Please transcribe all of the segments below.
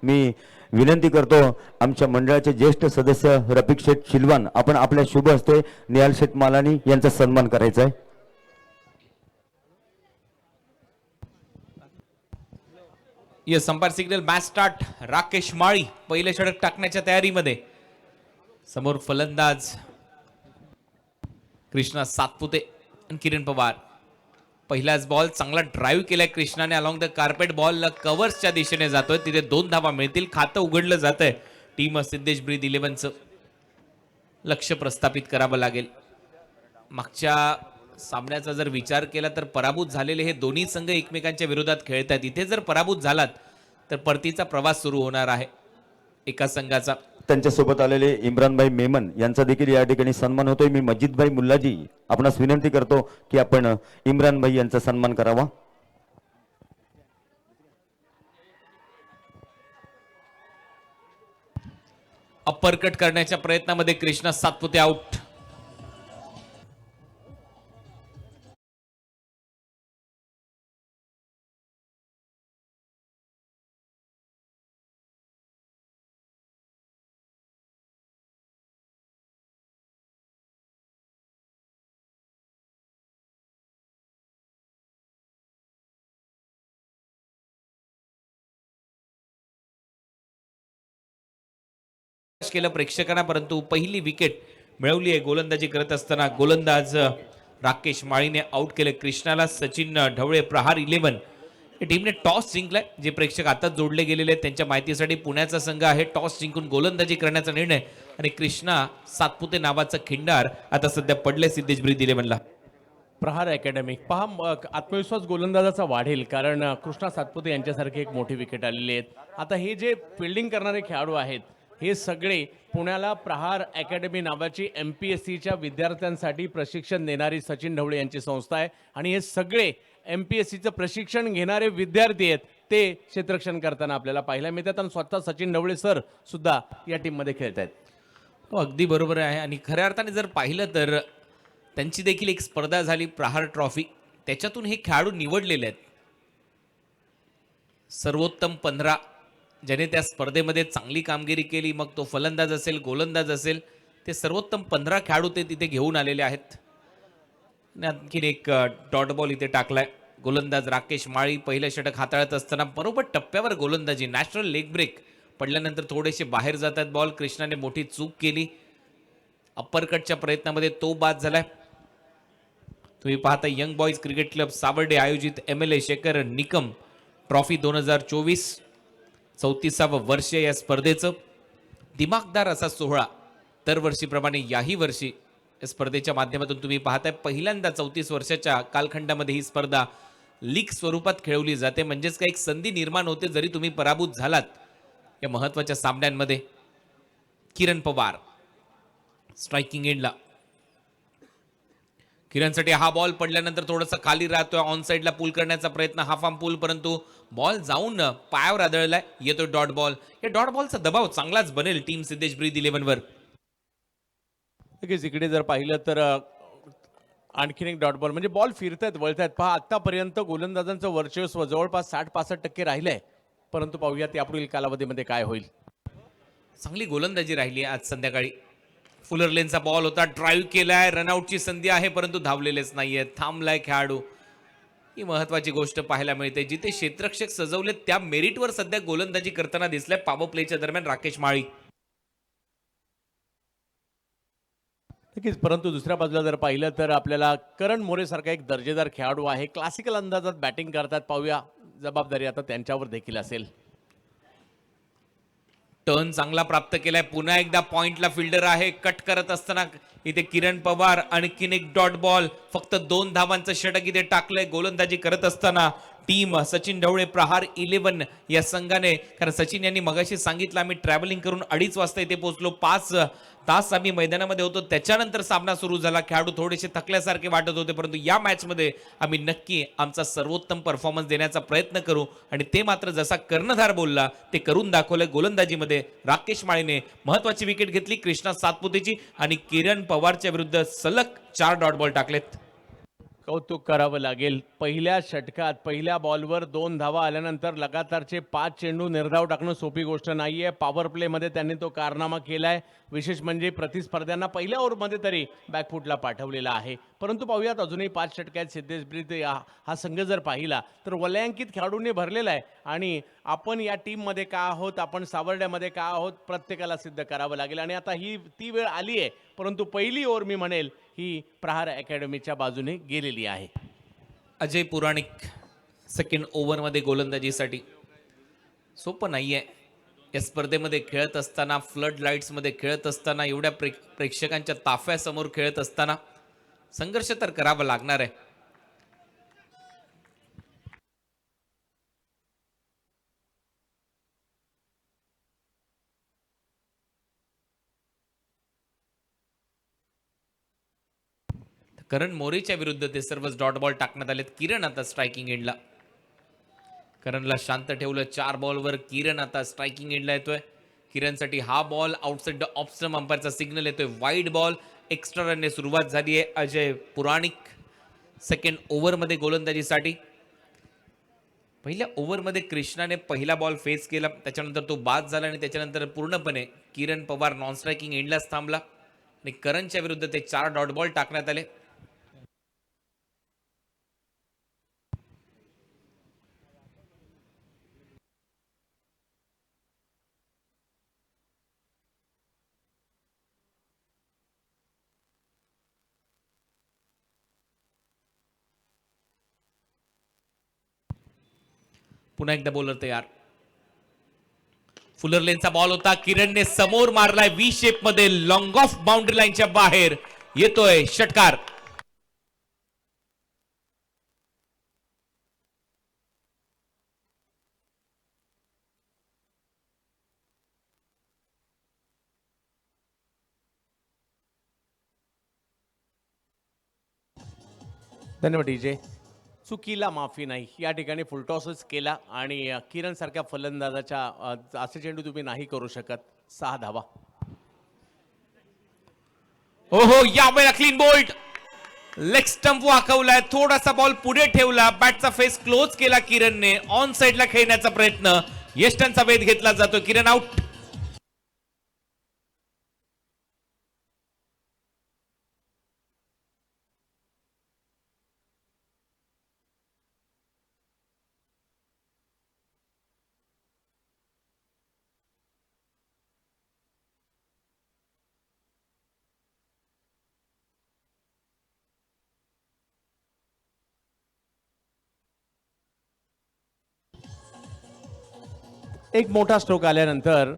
मी विनंती करतो आमच्या मंडळाचे ज्येष्ठ सदस्य रफिक शेठ शिलवान आपण आपल्या शुभ हस्ते निहाल शेठ मालानी यांचा सन्मान करायचा आहे। ये संपार सिग्नल मॅच स्टार्ट। राकेश माळी पहिले षटक टाकण्याच्या तयारीमध्ये। समोर फलंदाज कृष्णा सातपुते आणि किरण पवार। पहिलाच बॉल चांगला ड्राइव्ह केलाय कृष्णाने अलॉंग द कार्पेट, बॉल कव्हर्सच्या दिशेने जातोय, तिथे 2 धावा मिळतील, खातं उघडलं जातंय। टीम सिद्धेश ब्रीद 11चं लक्ष प्रस्थापित करावं लागेल। मागच्या सामन्याचा जर विचार केला तर पराभूत झालेले हे दोन्ही संघ एकमेकांच्या विरोधात खेळतात। इथे जर पराभूत झालात तर परतीचा प्रवास सुरू होणार आहे एका संघाचा। त्यांच्यासोबत आलेले इम्रान भाई मेमन यांचा देखील या ठिकाणी सन्मान होतोय। मी मजिद भाई मुल्लाजी आपणास विनंती करतो की आपण इम्रान भाई यांचा सन्मान करावा। अप्पर कट करण्याच्या प्रयत्नामध्ये कृष्णा सातपुते आउट। केलं प्रेक्षकांना, परंतु पहिली विकेट मिळवली आहे गोलंदाजी करत असताना। गोलंदाज राकेश माळीने आउट केले कृष्णाला। सचिन ढवळे प्रहार 11 या टीमने टॉस जिंकलाय। जे प्रेक्षक आता जोडले गेलेले आहेत त्यांच्या माहितीसाठी पुण्याचा संघ आहे टॉस जिंकून गोलंदाजी करण्याचा निर्णय, आणि कृष्णा सातपुते नावाचा खिंडार आता सध्या पडले सिद्धेश ब्रीद 11ला। प्रहार अकॅडमी पहा, आत्मविश्वास गोलंदाजाचा वाढेल, कारण कृष्णा सातपुते यांच्यासारखी एक मोठी विकेट आलेली आहेत। आता हे जे फिल्डिंग करणारे खेळाडू आहेत हे सगळे पुण्याला प्रहार अकॅडमी नावाची MPSCच्या विद्यार्थ्यांसाठी प्रशिक्षण देणारी सचिन ढवळे यांची संस्था आहे, आणि हे सगळे MPSCचं प्रशिक्षण घेणारे विद्यार्थी आहेत। ते क्षेत्ररक्षण करताना आपल्याला पाहायला मिळतात, आणि स्वतः सचिन ढवळे सर सुद्धा या टीममध्ये खेळत आहेत। हो, अगदी बरोबर आहे। आणि खऱ्या अर्थाने जर पाहिलं तर त्यांची देखील एक स्पर्धा झाली प्रहार ट्रॉफी, त्याच्यातून हे खेळाडू निवडलेले आहेत। सर्वोत्तम 15 ज्याने त्या स्पर्धेमध्ये चांगली कामगिरी केली, मग तो फलंदाज असेल गोलंदाज असेल, ते सर्वोत्तम 15 खेळाडू ते तिथे घेऊन आलेले आहेत। आणखीन एक डॉट बॉल इथे टाकलाय गोलंदाज राकेश माळी। पहिलं षटक हाताळत असताना बरोबर टप्प्यावर गोलंदाजी, नॅचरल लेग ब्रेक पडल्यानंतर थोडेसे बाहेर जातात बॉल। कृष्णाने मोठी चूक केली, अप्पर कटच्या प्रयत्नामध्ये तो बाद झालाय। तुम्ही पाहता young boys cricket club Savarde आयोजित MLA शेखर निकम ट्रॉफी 2024 34वे वर्ष या स्पर्धेचं दिमागदार असा सोहळा दरवर्षीप्रमाणे याही वर्षी या स्पर्धेच्या माध्यमातून तुम्ही पाहताय पहिल्यांदा 34 वर्षाच्या कालखंडामध्ये ही स्पर्धा लीग स्वरूपात खेळवली जाते। म्हणजेच काही एक संधी निर्माण होते जरी तुम्ही पराभूत झालात या महत्त्वाच्या सामन्यांमध्ये। किरण पवार स्ट्राइकिंग एंडला, किरणसाठी हा बॉल पडल्यानंतर थोडासा खाली राहतोय, ऑन साइडला पूल करण्याचा प्रयत्न, हाफ आर्म पूल, परंतु बॉल जाऊन पायावर आदळलाय, येतोय डॉट बॉल। या डॉट बॉलचा दबाव चांगलाच बनेल टीम सिद्धेश ब्रीद 11वर। नक्कीच इकडे जर पाहिलं तर आणखीन एक डॉट बॉल, म्हणजे बॉल फिरतायत वळतायत। पहा, आतापर्यंत गोलंदाजांचं वर्चस्व जवळपास 60-65% राहिलंय, परंतु पाहूयात यापुढील कालावधीमध्ये काय होईल। चांगली गोलंदाजी राहिली आज संध्याकाळी। फुलर लेनचा बॉल होता, ड्राइव्ह केलाय, रनआउटची संधी आहे परंतु धावलेलेच नाहीये, थांबलाय खेळाडू। ही महत्वाची गोष्ट पाहायला मिळते, जिथे क्षेत्ररक्षक सजवले त्या मेरिटवर सध्या गोलंदाजी करताना दिसलाय पॉवर प्लेच्या दरम्यान राकेश माळी। नक्कीच, परंतु दुसऱ्या बाजूला जर पाहिलं तर आपल्याला करण मोरे सारखा एक दर्जेदार खेळाडू आहे, क्लासिकल अंदाजात बॅटिंग करतात। पाहूया, जबाबदारी आता त्यांच्यावर देखील असेल। टर्न चांगला प्राप्त केलाय, पुन्हा एकदा पॉइंटला फिल्डर आहे, कट करत असताना इथे किरण पवार आणखीन एक डॉट बॉल, फक्त 2 धावांचं षटक इथे टाकलंय गोलंदाजी करत असताना टीम सचिन ढवळे प्रहार 11 या संघाने। कारण सचिन यांनी मगाशी सांगितलं आम्ही ट्रॅव्हलिंग करून 2:30 वाजता इथे पोहोचलो, 5 तास आम्ही मैदानामध्ये होतो, त्याच्यानंतर सामना सुरू झाला। खेळाडू थोडेसे थकल्यासारखे वाटत होते, परंतु या मॅच मध्ये आम्ही नक्की आमचा सर्वोत्तम परफॉर्मन्स देण्याचा प्रयत्न करू, आणि ते मात्र जसा कर्णधार बोलला ते करून दाखवलं। गोलंदाजीमध्ये राकेश माळीने महत्वाची विकेट घेतली कृष्णा सातपुतेची, आणि किरण पवारच्या विरुद्ध सलग 4 डॉट बॉल टाकलेत। कौतुक करावं लागेल. पहिल्या षटकात पहिल्या बॉलवर 2 धावा आल्यानंतर लगातारचे 5 चेंडू निर्धाव टाकणं सोपी गोष्ट नाहीये. पॉवर प्लेमध्ये त्यांनी तो कारनामा केलाय. विशेष म्हणजे प्रतिस्पर्ध्यांना पहिल्या ओव्हरमध्ये तरी बॅकफुटला पाठवलेला आहे. परंतु पाहूयात अजूनही 5 षटकात सिद्धेश ब्रीद हा संघ जर पाहिला तर वलयांकित खेळाडूंनी भरलेला आहे आणि आपण या टीममध्ये का आहोत, आपण सावर्ड्यामध्ये का आहोत, प्रत्येकाला सिद्ध करावं लागेल आणि आता ही ती वेळ आली आहे. परंतु पहिली ओव्हर मी म्हणेल ही प्रहार अकॅडमीच्या बाजूने गेलेली आहे. अजय पुराणिक सेकंड ओव्हरमध्ये गोलंदाजीसाठी. सोपं नाहीये या स्पर्धेमध्ये खेळत असताना, फ्लड लाईट्समध्ये खेळत असताना, एवढ्या प्रेक्षकांच्या ताफ्यासमोर खेळत असताना संघर्ष तर करावा लागणार आहे. करण मोरेच्या विरुद्ध ते सर्वच डॉट बॉल टाकण्यात आलेत. किरण आता स्ट्रायकिंग एंडला. करणला शांत ठेवलं 4 बॉलवर. किरण आता स्ट्रायकिंग एंडला येतोय. किरणसाठी हा ball outside the off stump अंपायरचा सिग्नल येतोय. Wide ball. एक्स्ट्रा रनने सुरुवात झाली आहे अजय पुराणिक सेकंड ओव्हरमध्ये गोलंदाजीसाठी. पहिल्या ओव्हरमध्ये कृष्णाने पहिला बॉल फेस केला, त्याच्यानंतर तो बाद झाला आणि त्याच्यानंतर पूर्णपणे किरण पवार नॉन स्ट्रायकिंग एंडलाच थांबला आणि करणच्या विरुद्ध ते 4 डॉट बॉल टाकण्यात आले. पुन्हा एकदा बॉलर तयार. फुलर लेनचा बॉल होता. किरणने समोर मारलाय व्ही शेप मध्ये. लॉंग ऑफ बाउंड्री लाईनच्या बाहेर येतोय षटकार. धन्यवाद डीजे. चुकीला माफी नाही या ठिकाणी फुलटॉसच केला आणि किरण सारख्या फलंदाजाच्या असे चेंडू तुम्ही नाही करू शकत. 6 धावा. ओहो, यावेळेला क्लीन बोल्ट. लेग स्टंप वाकवलाय. थोडासा बॉल पुढे ठेवला. बॅटचा फेस क्लोज केला किरणने. ऑन साइडला खेळण्याचा प्रयत्न. यष्टनचा वेध घेतला जातो. किरण आउट. एक मोठा स्ट्रोक आल्यानंतर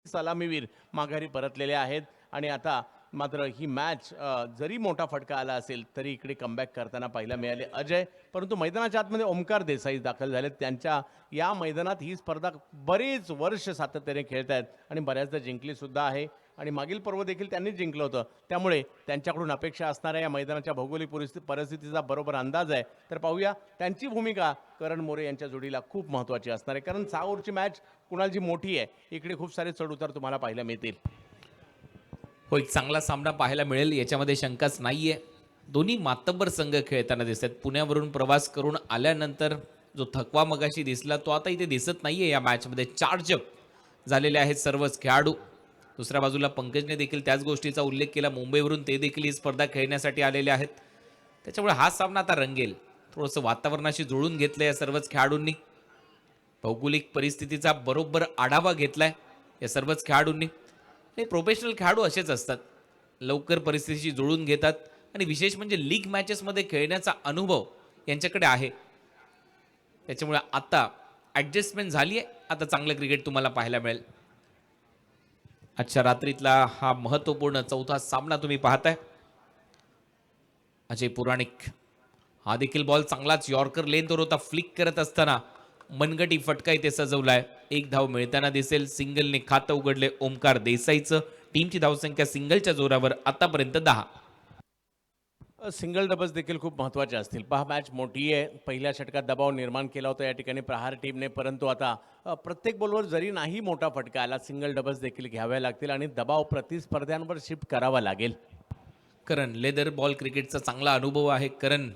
सलामीवीर माघारी परतलेले आहेत आणि आता मात्र ही मॅच जरी मोठा फटका आला असेल तरी इकडे कमबॅक करताना पाहायला मिळाले अजय. परंतु मैदानाच्या आतमध्ये ओमकार देसाई दाखल झालेत. त्यांच्या या मैदानात ही स्पर्धा बरीच वर्ष सातत्याने खेळत आहेत आणि बऱ्याचदा जिंकली सुद्धा आहे आणि मागील पर्व देखील त्यांनी जिंकलं होतं. त्यामुळे त्यांच्याकडून अपेक्षा असणाऱ्या या मैदानाच्या भौगोलिक परिस्थितीचा बरोबर अंदाज आहे. तर पाहूया त्यांची भूमिका करण मोरे यांच्या जोडीला खूप महत्त्वाची असणार आहे, कारण 6 ओव्हरची मॅच कुणालची मोठी आहे. इकडे खूप सारे चढउतार तुम्हाला पाहायला मिळतील. हो, एक चांगला सामना पाहायला मिळेल याच्यामध्ये शंकाच नाहीये. दोन्ही मातब्बर संघ खेळताना दिसतात. पुण्यावरून प्रवास करून आल्यानंतर जो थकवा मगाशी दिसला तो आता इथे दिसत नाहीये. या मॅचमध्ये चार्जअप झालेले आहेत सर्वच खेळाडू. दुसऱ्या बाजूला पंकजने देखील त्याच गोष्टीचा उल्लेख केला. मुंबईवरून ते देखील ही स्पर्धा खेळण्यासाठी आलेले आहेत. त्याच्यामुळे हा सामना आता रंगेल. थोडंसं वातावरणाशी जुळून घेतलं या सर्वच खेळाडूंनी. भौगोलिक परिस्थितीचा बरोबर आढावा घेतलाय या सर्वच खेळाडूंनी. हे प्रोफेशनल खेळाडू असेच असतात, लवकर परिस्थितीशी जुळून घेतात आणि विशेष म्हणजे लीग मॅचेसमध्ये खेळण्याचा अनुभव यांच्याकडे आहे. त्याच्यामुळे आता ॲडजस्टमेंट झाली आहे. आता चांगलं क्रिकेट तुम्हाला पाहायला मिळेल. आजच्या रात्रीतला हा महत्त्वपूर्ण 4था सामना तुम्ही पाहताय. अजय पुराणिक हा देखील बॉल चांगलाच यॉर्कर लेनवर होता. फ्लिक करत असताना मनगटी फटका इथे सजवलाय. 1 धाव मिळताना दिसेल. सिंगलने खातं उघडले ओमकार देसाईचं. टीमची धावसंख्या सिंगलच्या जोरावर आतापर्यंत 10. सिंगल डबल्स देखील खूप महत्त्वाचे असतील. पहा मॅच मोठी आहे. पहिल्या षटकात दबाव निर्माण केला होता या ठिकाणी प्रहार टीमने, परंतु आता प्रत्येक बॉलवर जरी नाही मोठा फटका आला, सिंगल डबल्स देखील घ्यावे लागतील आणि दबाव प्रतिस्पर्ध्यांवर शिफ्ट करावा लागेल. करण लेदर बॉल क्रिकेटचा चांगला अनुभव आहे. करण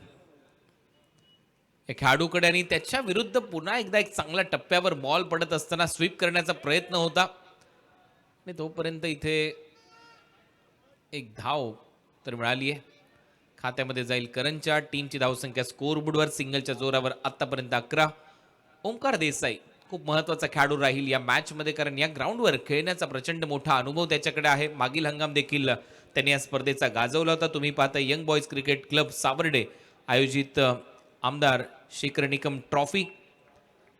या खेळाडूकडे आणि त्याच्या विरुद्ध पुन्हा एकदा एक चांगल्या टप्प्यावर बॉल पडत असताना स्वीप करण्याचा प्रयत्न होता आणि तोपर्यंत इथे एक धाव तर मिळाली आहे. खात्यामध्ये जाईल करणच्या. टीमची धावसंख्या स्कोरबोर्डवर सिंगलच्या जोरावर आतापर्यंत 11. ओंकार देसाई खूप महत्वाचा खेळाडू राहील या मॅचमध्ये, कारण या ग्राउंडवर खेळण्याचा प्रचंड मोठा अनुभव त्याच्याकडे आहे. मागील हंगाम देखील त्यांनी या स्पर्धेचा गाजवला होता. तुम्ही पाहता young boys cricket club Savarde आयोजित आमदार शेखर निकम ट्रॉफी,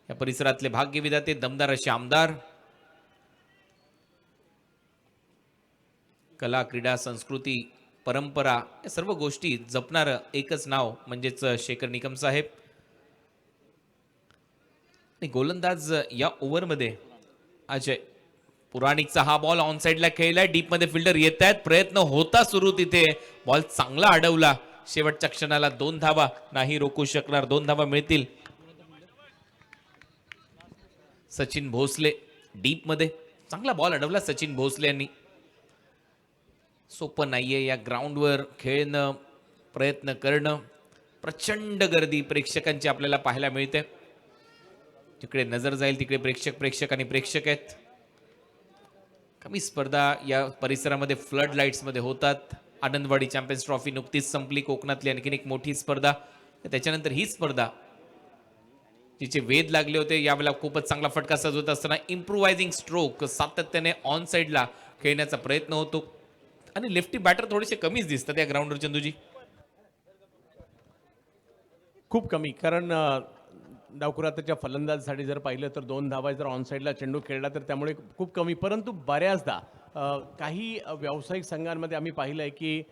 या परिसरातले भाग्यविधाते दमदार असे आमदार. कला, क्रीडा, संस्कृती, परंपरा या सर्व गोष्टी जपणारं एकच नाव म्हणजेच शेखर निकम साहेब. आणि गोलंदाज या ओव्हरमध्ये अजय पुराणिकचा हा बॉल ऑन साइडला खेळलाय. डीप मध्ये फिल्डर येत आहेत, प्रयत्न होता सुरू, तिथे बॉल चांगला अडवला. शेवटच्या क्षणाला 2 धावा नाही रोखू शकणार. 2 धावा मिळतील. सचिन भोसले डीप मध्ये चांगला बॉल अडवला सचिन भोसले यांनी. सोपं नाहीये या ग्राउंडवर खेळणं, प्रयत्न करणं. प्रचंड गर्दी प्रेक्षकांची आपल्याला पाहायला मिळते. जिकडे नजर जाईल तिकडे प्रेक्षक आणि प्रेक्षक आहेत. कमी स्पर्धा या परिसरामध्ये फ्लड लाईट्स मध्ये होतात. आनंदवाडी चॅम्पियन्स ट्रॉफी नुकतीच संपली. कोकणातली आणखीन एक मोठी स्पर्धा, त्याच्यानंतर ही स्पर्धा जिचे वेध लागले होते. यावेळेला खूपच चांगला फटका सजवत असताना इम्प्रुव्हायझिंग स्ट्रोक सातत्याने ऑन साइडला खेळण्याचा प्रयत्न होतो आणि लेफ्टी बॅटर थोडेसे कमीच दिसतात या ग्राउंडवर. चंदूजी खूप कमी, कारण डावखुराताच्या फलंदाजासाठी जर पाहिलं तर 2 धावा जर ऑन साईडला चेंडू खेळला तर त्यामुळे खूप कमी. परंतु बऱ्याचदा काही व्यावसायिक संघांमध्ये आम्ही पाहिलं आहे की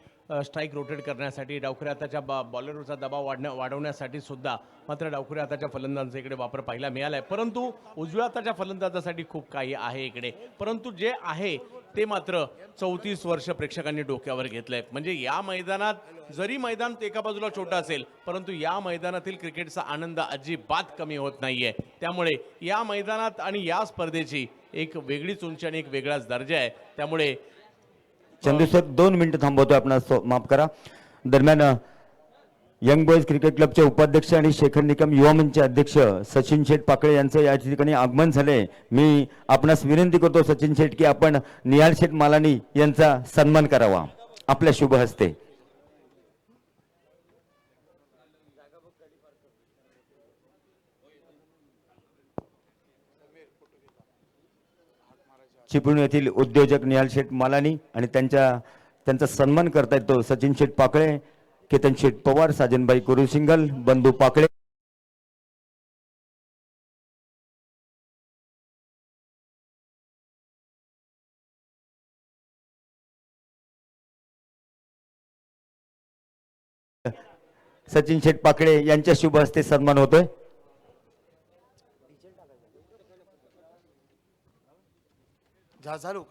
स्ट्राईक रोटेट करण्यासाठी डावखुऱ्या हाताच्या बॉलरवरचा दबाव वाढवण्यासाठी सुद्धा मात्र डावखुऱ्या हाताच्या फलंदाजांचा इकडे वापर पाहायला मिळाला आहे. परंतु उजव्या हाताच्या फलंदाजासाठी खूप काही आहे इकडे. परंतु जे आहे ते मात्र 34 वर्ष प्रेक्षकांनी डोक्यावर घेतलंय. म्हणजे या मैदानात जरी मैदान एका बाजूला छोटं असेल, परंतु या मैदानातील क्रिकेटचा आनंद अजिबात कमी होत नाहीये. त्यामुळे या मैदानात आणि या स्पर्धेची एक वेगळीच उंची आणि एक वेगळाच दर्जा आहे. त्यामुळे चंदू सर 2 मिनिटं थांबवतो आपणास, माफ करा. दरम्यान यंग बॉयज क्रिकेट क्लबचे उपाध्यक्ष आणि शेखर निकम युवा मंचचे अध्यक्ष सचिन शेठ पाकळे यांचं या ठिकाणी आगमन झाले. मी आपणास विनंती करतो सचिन शेठ की आपण निहाल शेठ मालानी यांचा सन्मान करावा आपल्या शुभ हस्ते. चिपळूण येथील उद्योजक निहाल शेठ मालानी आणि त्यांचा सन्मान करतायत तो सचिन शेठ पाकळे, केतन शेठ पवार, साजनबाई कुरुसिंगल, बंधू पाकळे. सचिन शेठ पाकळे यांच्या शुभ हस्ते सन्मान होतोय. झालं.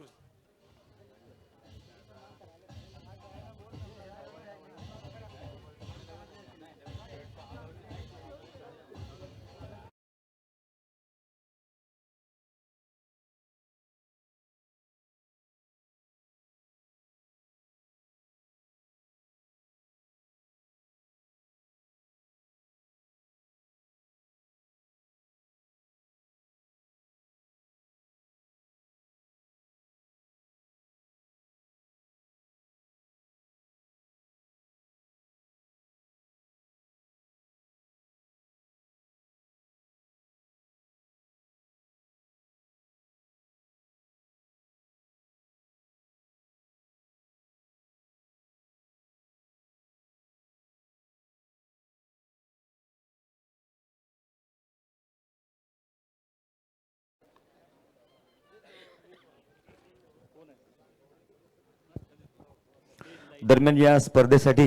दरम्यान या स्पर्धेसाठी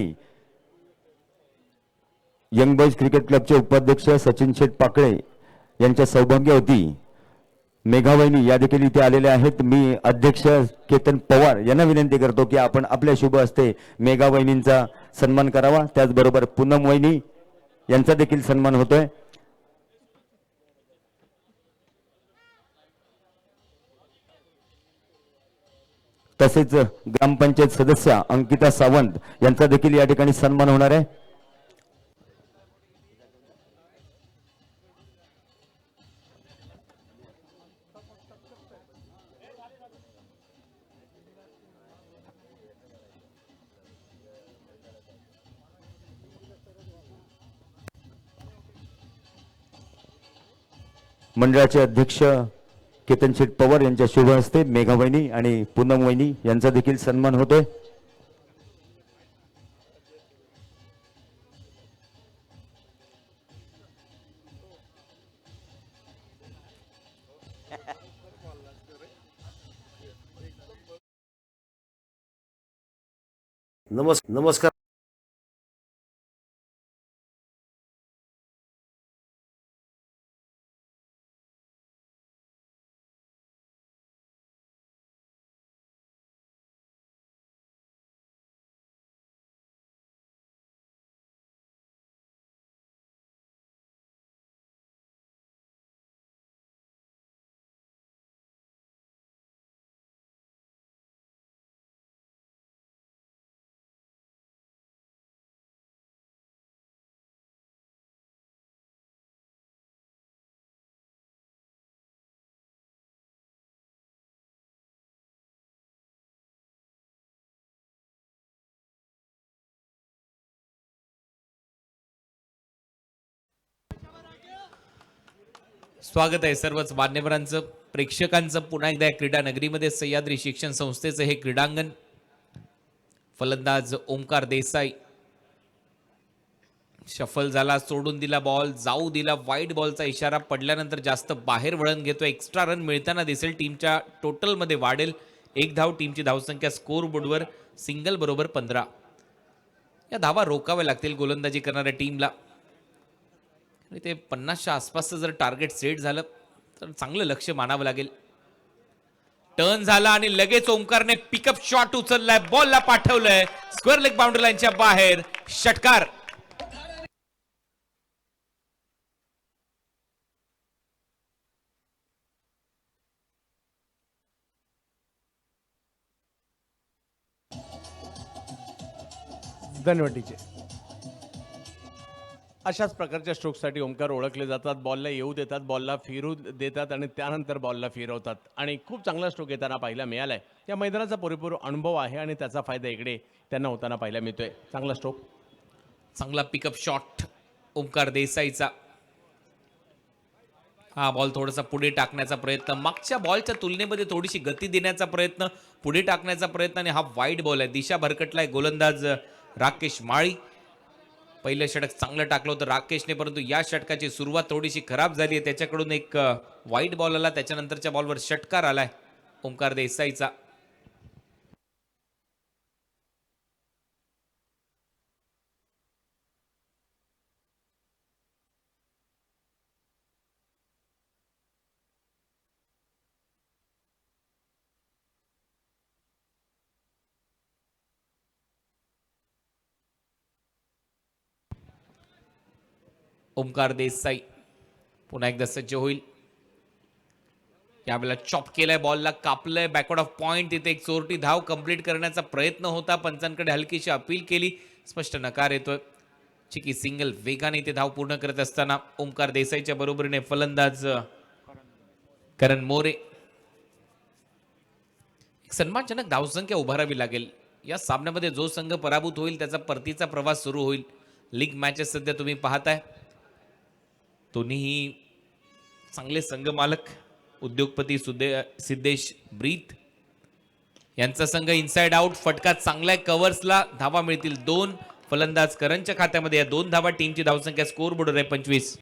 यंग बॉयज क्रिकेट क्लबचे उपाध्यक्ष सचिन शेठ पाकळे यांच्या सौभाग्यवती मेघावहिनी या देखील इथे आलेल्या आहेत. मी अध्यक्ष केतन पवार यांना विनंती करतो की आपण आपल्या शुभ हस्ते मेघावहिनींचा सन्मान करावा. त्याचबरोबर पूनम वहिनी यांचा देखील सन्मान होतोय. तसेच ग्रामपंचायत सदस्य अंकिता सावंत यांचा देखील या ठिकाणी सन्मान होणार आहे. मंडळाचे अध्यक्ष केतन शेठ पवार यांच्या शुभ हस्ते मेघा वहिनी आणि पूनम वहिनी यांचा देखील सन्मान होतोय. नमस्कार. स्वागत आहे सर्वच मान्यवरांचं, प्रेक्षकांचं पुन्हा एकदा या क्रीडा नगरीमध्ये. सह्याद्री शिक्षण संस्थेचं हे क्रीडांगण. फलंदाज ओमकार देसाई शफल झाला, सोडून दिला बॉल, जाऊ दिला. वाईट बॉलचा इशारा पडल्यानंतर जास्त बाहेर वळण घेतो. एक्स्ट्रा रन मिळताना दिसेल. टीमच्या टोटलमध्ये वाढेल 1 धाव. टीमची धावसंख्या स्कोर बोर्डवर सिंगल बरोबर 15. या धावा रोकाव्या लागतील गोलंदाजी करणाऱ्या टीमला. आणि ते 50च्या आसपासचं जर टार्गेट सेट झालं तर चांगलं लक्ष मानावं लागेल. टर्न झाला आणि लगेच ओमकारने पिकअप शॉट उचललाय, बॉलला पाठवलंय स्क्वेअर लेग बाउंड्री लाईनच्या बाहेर. षटकार. धन्यवाद टीचे. अशाच प्रकारच्या स्ट्रोकसाठी ओमकार ओळखले जातात. बॉलला येऊ देतात, बॉलला फिरू देतात आणि त्यानंतर बॉलला फिरवतात आणि खूप चांगला स्ट्रोक येताना पाहायला मिळालाय. या मैदानाचा पुरेपूर अनुभव आहे आणि त्याचा फायदा इकडे त्यांना होताना पाहायला मिळतोय. चांगला स्ट्रोक, चांगला पिकअप शॉट ओमकार देसाईचा. हा बॉल थोडासा पुढे टाकण्याचा प्रयत्न, मागच्या बॉलच्या तुलनेमध्ये थोडीशी गती देण्याचा प्रयत्न, पुढे टाकण्याचा प्रयत्न आणि हा वाईट बॉल आहे. दिशा भरकटलाय गोलंदाज राकेश माळी. पहिलं षटक चांगलं टाकलं होतं राकेशने, परंतु या षटकाची सुरुवात थोडीशी खराब झाली आहे. त्याच्याकडून एक वाईट बॉल आला, त्याच्यानंतरच्या बॉलवर षटकार आलाय ओमकार देसाईचा. ओमकार देसाई पुन्हा एकदा सज्ज होईल. यावेळेला चॉप केलाय, बॉलला कापलंय, बॅकवर्ड ऑफ पॉइंट. तिथे एक चोरटी धाव कंप्लीट करण्याचा प्रयत्न होता. पंचांकडे हलकीशी अपील केली, स्पष्ट नकार येतोय. चिकी सिंगल वेगाने इथे धाव पूर्ण करत असताना ओमकार देसाईच्या बरोबरीने फलंदाज करण मोरे. एक सन्मानजनक धावसंख्या उभारावी लागेल. या सामन्यामध्ये जो संघ पराभूत होईल त्याचा परतीचा प्रवास सुरू होईल. लीग मॅचेस सध्या तुम्ही पाहताय. दोन्हीही चांगले संघ मालक, उद्योगपती सिद्धेश ब्रीत यांचा संघ इनसाइड आउट. फटका चांगला आहे, कव्हर्सला धावा मिळतील 2. फलंदाज करणच्या खात्यामध्ये या 2 धावा. टीमची धावसंख्या स्कोर बोर्डवर आहे 25.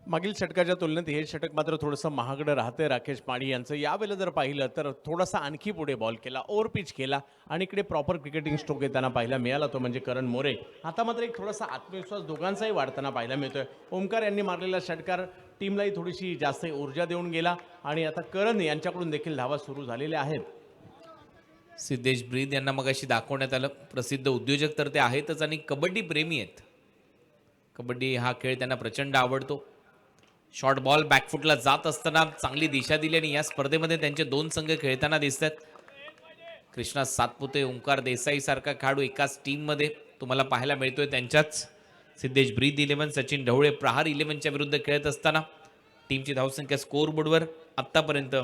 मागील षटकाच्या तुलनेत हे षटक मात्र थोडंसं महागडं राहतंय राकेश माळी यांचं. यावेळेला जर पाहिलं तर थोडासा आणखी पुढे बॉल केला, ओव्हर पिच केला आणि इकडे प्रॉपर क्रिकेटिंग स्ट्रोक येताना पाहायला मिळाला, तो म्हणजे करण मोरे. आता मात्र एक थोडासा आत्मविश्वास दोघांचाही वाढताना पाहायला मिळतोय. ओमकार यांनी मारलेला षटकार टीमलाही थोडीशी जास्त ऊर्जा देऊन गेला आणि आता करण यांच्याकडून देखील धावा सुरू झालेल्या आहेत. सिद्धेश ब्रीद यांना मगाशी दाखवण्यात आलं. प्रसिद्ध उद्योजक तर ते आहेतच आणि कबड्डी प्रेमी आहेत. कबड्डी हा खेळ त्यांना प्रचंड आवडतो. शॉर्ट बॉल बॅकफुटला जात असताना चांगली दिशा दिली आणि या स्पर्धेमध्ये त्यांचे 2 संघ खेळताना दिसतात. कृष्णा सातपुते, ओंकार देसाई सारखा खेळाडू एकाच टीममध्ये तुम्हाला पाहायला मिळतोय. त्यांच्याच सिद्धेश ब्रीद 11, सचिन ढवळे प्रहार 11च्या विरुद्ध खेळत असताना टीमची धावसंख्या स्कोअर बोर्डवर आतापर्यंत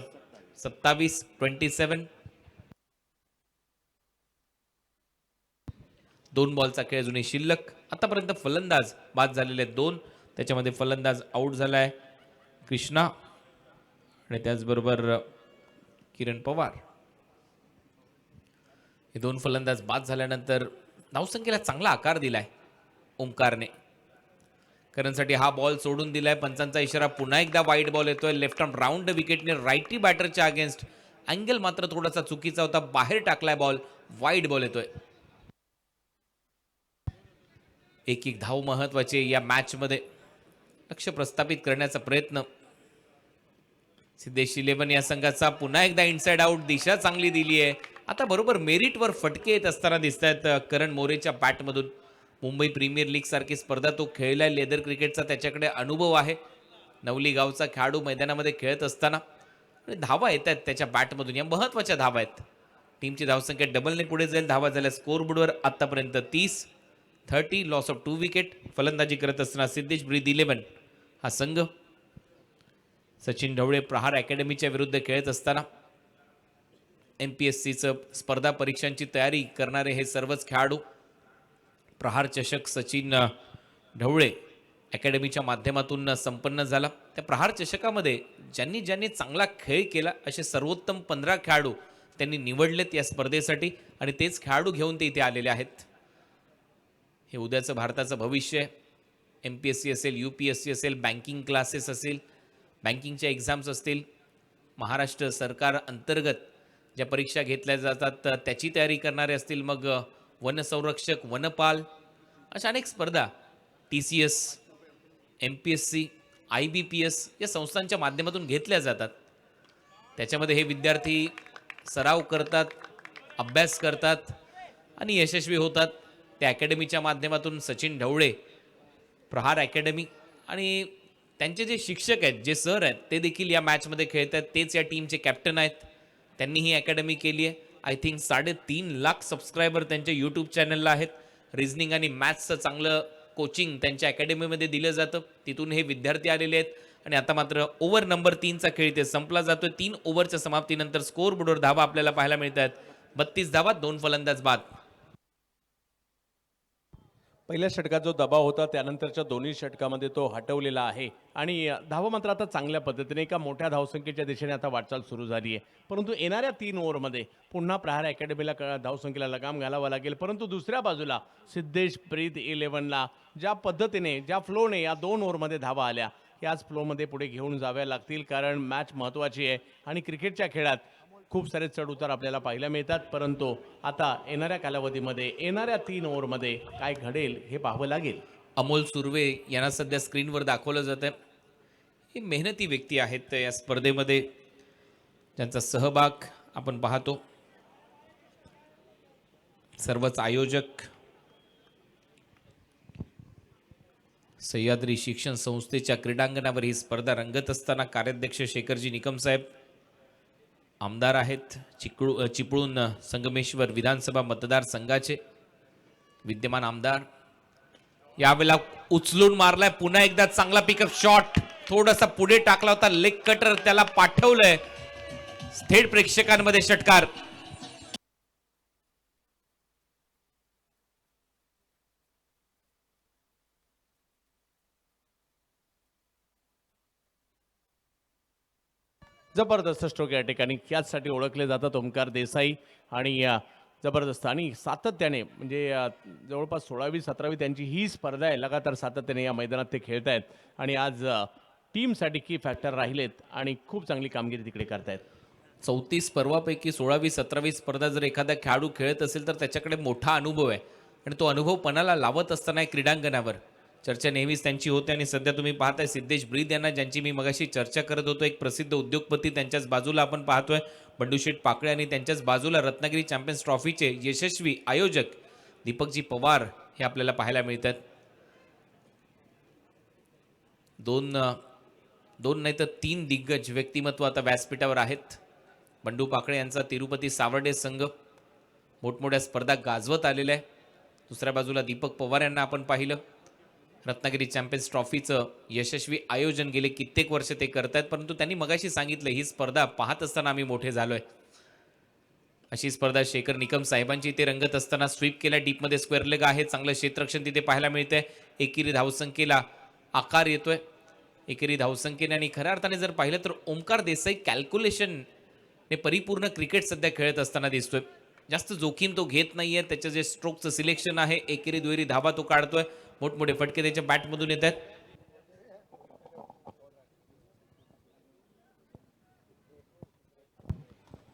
27-27. 2 बॉलचा खेळ अजूनही शिल्लक. आतापर्यंत फलंदाज बाद झालेले आहेत 2. त्याच्यामध्ये फलंदाज आऊट झालाय कृष्णा आणि त्याचबरोबर किरण पवार. हे 2 फलंदाज बाद झाल्यानंतर धावसंख्येला चांगला आकार दिलाय ओंकारने. करणसाठी हा बॉल सोडून दिलाय. पंचांचा इशारा. पुन्हा एकदा वाईट बॉल येतोय. लेफ्ट आर्म राऊंड विकेटने राईटी बॅटरच्या अगेन्स्ट. अँगल मात्र थोडासा चुकीचा होता. बाहेर टाकलाय बॉल. वाईट बॉल येतोय. एक धाव महत्वाची या मॅच मध्ये. लक्ष प्रस्थापित करण्याचा प्रयत्न सिद्धेश 11 या संघाचा. पुन्हा एकदा इनसाइड आउट. दिशा चांगली दिली आहे. आता बरोबर मेरिटवर फटके येत असताना दिसत आहेत करण मोरेच्या बॅटमधून. मुंबई प्रीमियर लीग सारखी स्पर्धा तो खेळलाय. लेदर क्रिकेटचा त्याच्याकडे अनुभव आहे. नवली गावचा खेळाडू मैदानामध्ये खेळत असताना धावा येत आहेत त्याच्या बॅटमधून. या महत्वाच्या धावा आहेत. टीमची धावसंख्या डबलने पुढे जाईल. धावा झाल्या स्कोअर बोर्डवर आतापर्यंत 30. Loss of 2 wicket. फलंदाजी करत असताना सिद्धेश ब्रीद 11 हा संघ. सचिन ढवळे प्रहार अकॅडमीच्या विरुद्ध खेळत असताना MPSCचं स्पर्धा परीक्षांची तयारी करणारे हे सर्वच खेळाडू. प्रहार चषक सचिन ढवळे अकॅडमीच्या माध्यमातून संपन्न झाला. त्या प्रहार चषकामध्ये ज्यांनी ज्यांनी चांगला खेळ केला असे सर्वोत्तम 15 खेळाडू त्यांनी निवडलेत या स्पर्धेसाठी आणि तेच खेळाडू घेऊन ते इथे आलेले आहेत. हे उद्याचं भारताचं भविष्य आहे. MPSC असेल, UPSC असेल, बँकिंग क्लासेस असेल, बँकिंगच्या एक्झाम्स असतील, महाराष्ट्र सरकार अंतर्गत ज्या परीक्षा घेतल्या जातात त्याची तयारी करणारे असतील, मग वनसंरक्षक, वनपाल अशा अनेक स्पर्धा TCS, MPSC, IBPS या संस्थांच्या माध्यमातून घेतल्या जातात. त्याच्यामध्ये हे विद्यार्थी सराव करतात, अभ्यास करतात आणि यशस्वी होतात. त्या अकॅडमीच्या माध्यमातून सचिन ढवळे प्रहार अकॅडमी आणि त्यांचे जे शिक्षक आहेत, जे सर आहेत, ते देखील या मॅचमध्ये खेळत आहेत. तेच या टीमचे कॅप्टन आहेत. त्यांनी ही अकॅडमी केली आहे. आय थिंक 3.5 लाख सबस्क्रायबर त्यांच्या यूट्यूब चॅनलला आहेत. रिझनिंग आणि मॅथ्सचं चांगलं कोचिंग त्यांच्या अकॅडमीमध्ये दिलं जातं. तिथून हे विद्यार्थी आलेले आहेत आणि आता मात्र ओव्हर नंबर 3चा खेळ इथे संपला जातोय. 3 ओव्हरच्या समाप्तीनंतर स्कोअर बोर्डवर धावा आपल्याला पाहायला मिळत आहेत. 32 धावा, 2 फलंदाज बाद. पहिल्या षटकात जो दबाव होता त्यानंतरच्या दोन्ही षटकामध्ये तो हटवलेला आहे आणि धावा मात्र आता चांगल्या पद्धतीने एका मोठ्या धावसंख्येच्या दिशेने आता वाटचाल सुरू झाली आहे. परंतु येणाऱ्या 3 ओव्हरमध्ये पुन्हा प्रहार अकॅडमीला धावसंख्येला लगाम घालावा लागेल. परंतु दुसऱ्या बाजूला सिद्धेश ब्रीद 11ला ज्या पद्धतीने, ज्या फ्लोने या 2 ओव्हरमध्ये धावा आल्या, याच फ्लोमध्ये पुढे घेऊन जाव्या लागतील. कारण मॅच महत्त्वाची आहे आणि क्रिकेटच्या खेळात खूप सारे चढउतार आपल्याला पाहायला मिळतात. परंतु आता येणाऱ्या कालावधीमध्ये, येणाऱ्या 3 ओव्हरमध्ये काय घडेल हे पाहावं लागेल. अमोल सुर्वे यांना सध्या स्क्रीनवर दाखवलं जात आहे. ही मेहनती व्यक्ती आहेत या स्पर्धेमध्ये, ज्यांचा सहभाग आपण पाहतो. सर्वच आयोजक सह्याद्री शिक्षण संस्थेच्या क्रीडांगणावर ही स्पर्धा रंगत असताना कार्याध्यक्ष शेखरजी निकम साहेब, आमदार आहेत चिपळूण संगमेश्वर विधानसभा मतदारसंघाचे विद्यमान आमदार. यावेळेला उचलून मारलाय. पुन्हा एकदा चांगला पिकअप शॉट. थोडासा पुढे टाकला होता. लेग कटर त्याला पाठवलंय. थेट प्रेक्षकांमध्ये षटकार. जबरदस्त स्ट्रोक या ठिकाणी. याचसाठी ओळखले जातात ओंकार देसाई आणि जबरदस्त आणि सातत्याने म्हणजे जवळपास 16वी 17वी त्यांची ही स्पर्धा आहे. लगातार सातत्याने या मैदानात ते खेळत आहेत आणि आज टीमसाठी की फॅक्टर राहिलेत आणि खूप चांगली कामगिरी तिकडे करतायत. 34 पर्वापैकी 16वी 17वी स्पर्धा जर एखादा खेळाडू खेळत असेल तर त्याच्याकडे मोठा अनुभव आहे आणि तो अनुभव पणाला लावत असताना क्रीडांगणावर चर्चा नेहमीच त्यांची होते आणि सध्या तुम्ही पाहताय सिद्धेश ब्रीद यांना, ज्यांची मी मगाशी चर्चा करत होतो, एक प्रसिद्ध उद्योगपती त्यांच्याच बाजूला आपण पाहतोय बंडूशेठ पाकळे, आणि त्यांच्याच बाजूला रत्नागिरी चॅम्पियन्स ट्रॉफीचे यशस्वी आयोजक दीपकजी पवार हे आपल्याला पाहायला मिळतात. दोन नाही तर 3 दिग्गज व्यक्तिमत्व आता व्यासपीठावर आहेत. बंडू पाकळे यांचा तिरुपती सावर्डे संघ मोठमोठ्या स्पर्धा गाजवत आलेला आहे. दुसऱ्या बाजूला दीपक पवार यांना आपण पाहिलं. रत्नागिरी चॅम्पियन्स ट्रॉफीचं यशस्वी आयोजन गेले कित्येक वर्ष ते करतायत, परंतु त्यांनी मगाशी सांगितलं ही स्पर्धा पाहत असताना आम्ही मोठे झालोय. अशी स्पर्धा शेखर निकम साहेबांची इथे रंगत असताना स्वीप केला, डीपमध्ये स्क्वेअर लेग आहे, चांगलं क्षेत्ररक्षण तिथे पाहायला मिळतंय. एकेरी धावसंख्येला आकार येतोय एकेरी धावसंख्येने, आणि खऱ्या अर्थाने जर पाहिलं तर ओमकार देसाई कॅल्क्युलेशन ने परिपूर्ण क्रिकेट सध्या खेळत असताना दिसतोय. जास्त जोखीम तो घेत नाहीये. त्याचं जे स्ट्रोकचं सिलेक्शन आहे, एकेरी दुहेरी धाबा तो काढतोय, मोठमोठे फटके त्याच्या बॅटमधून येत आहेत.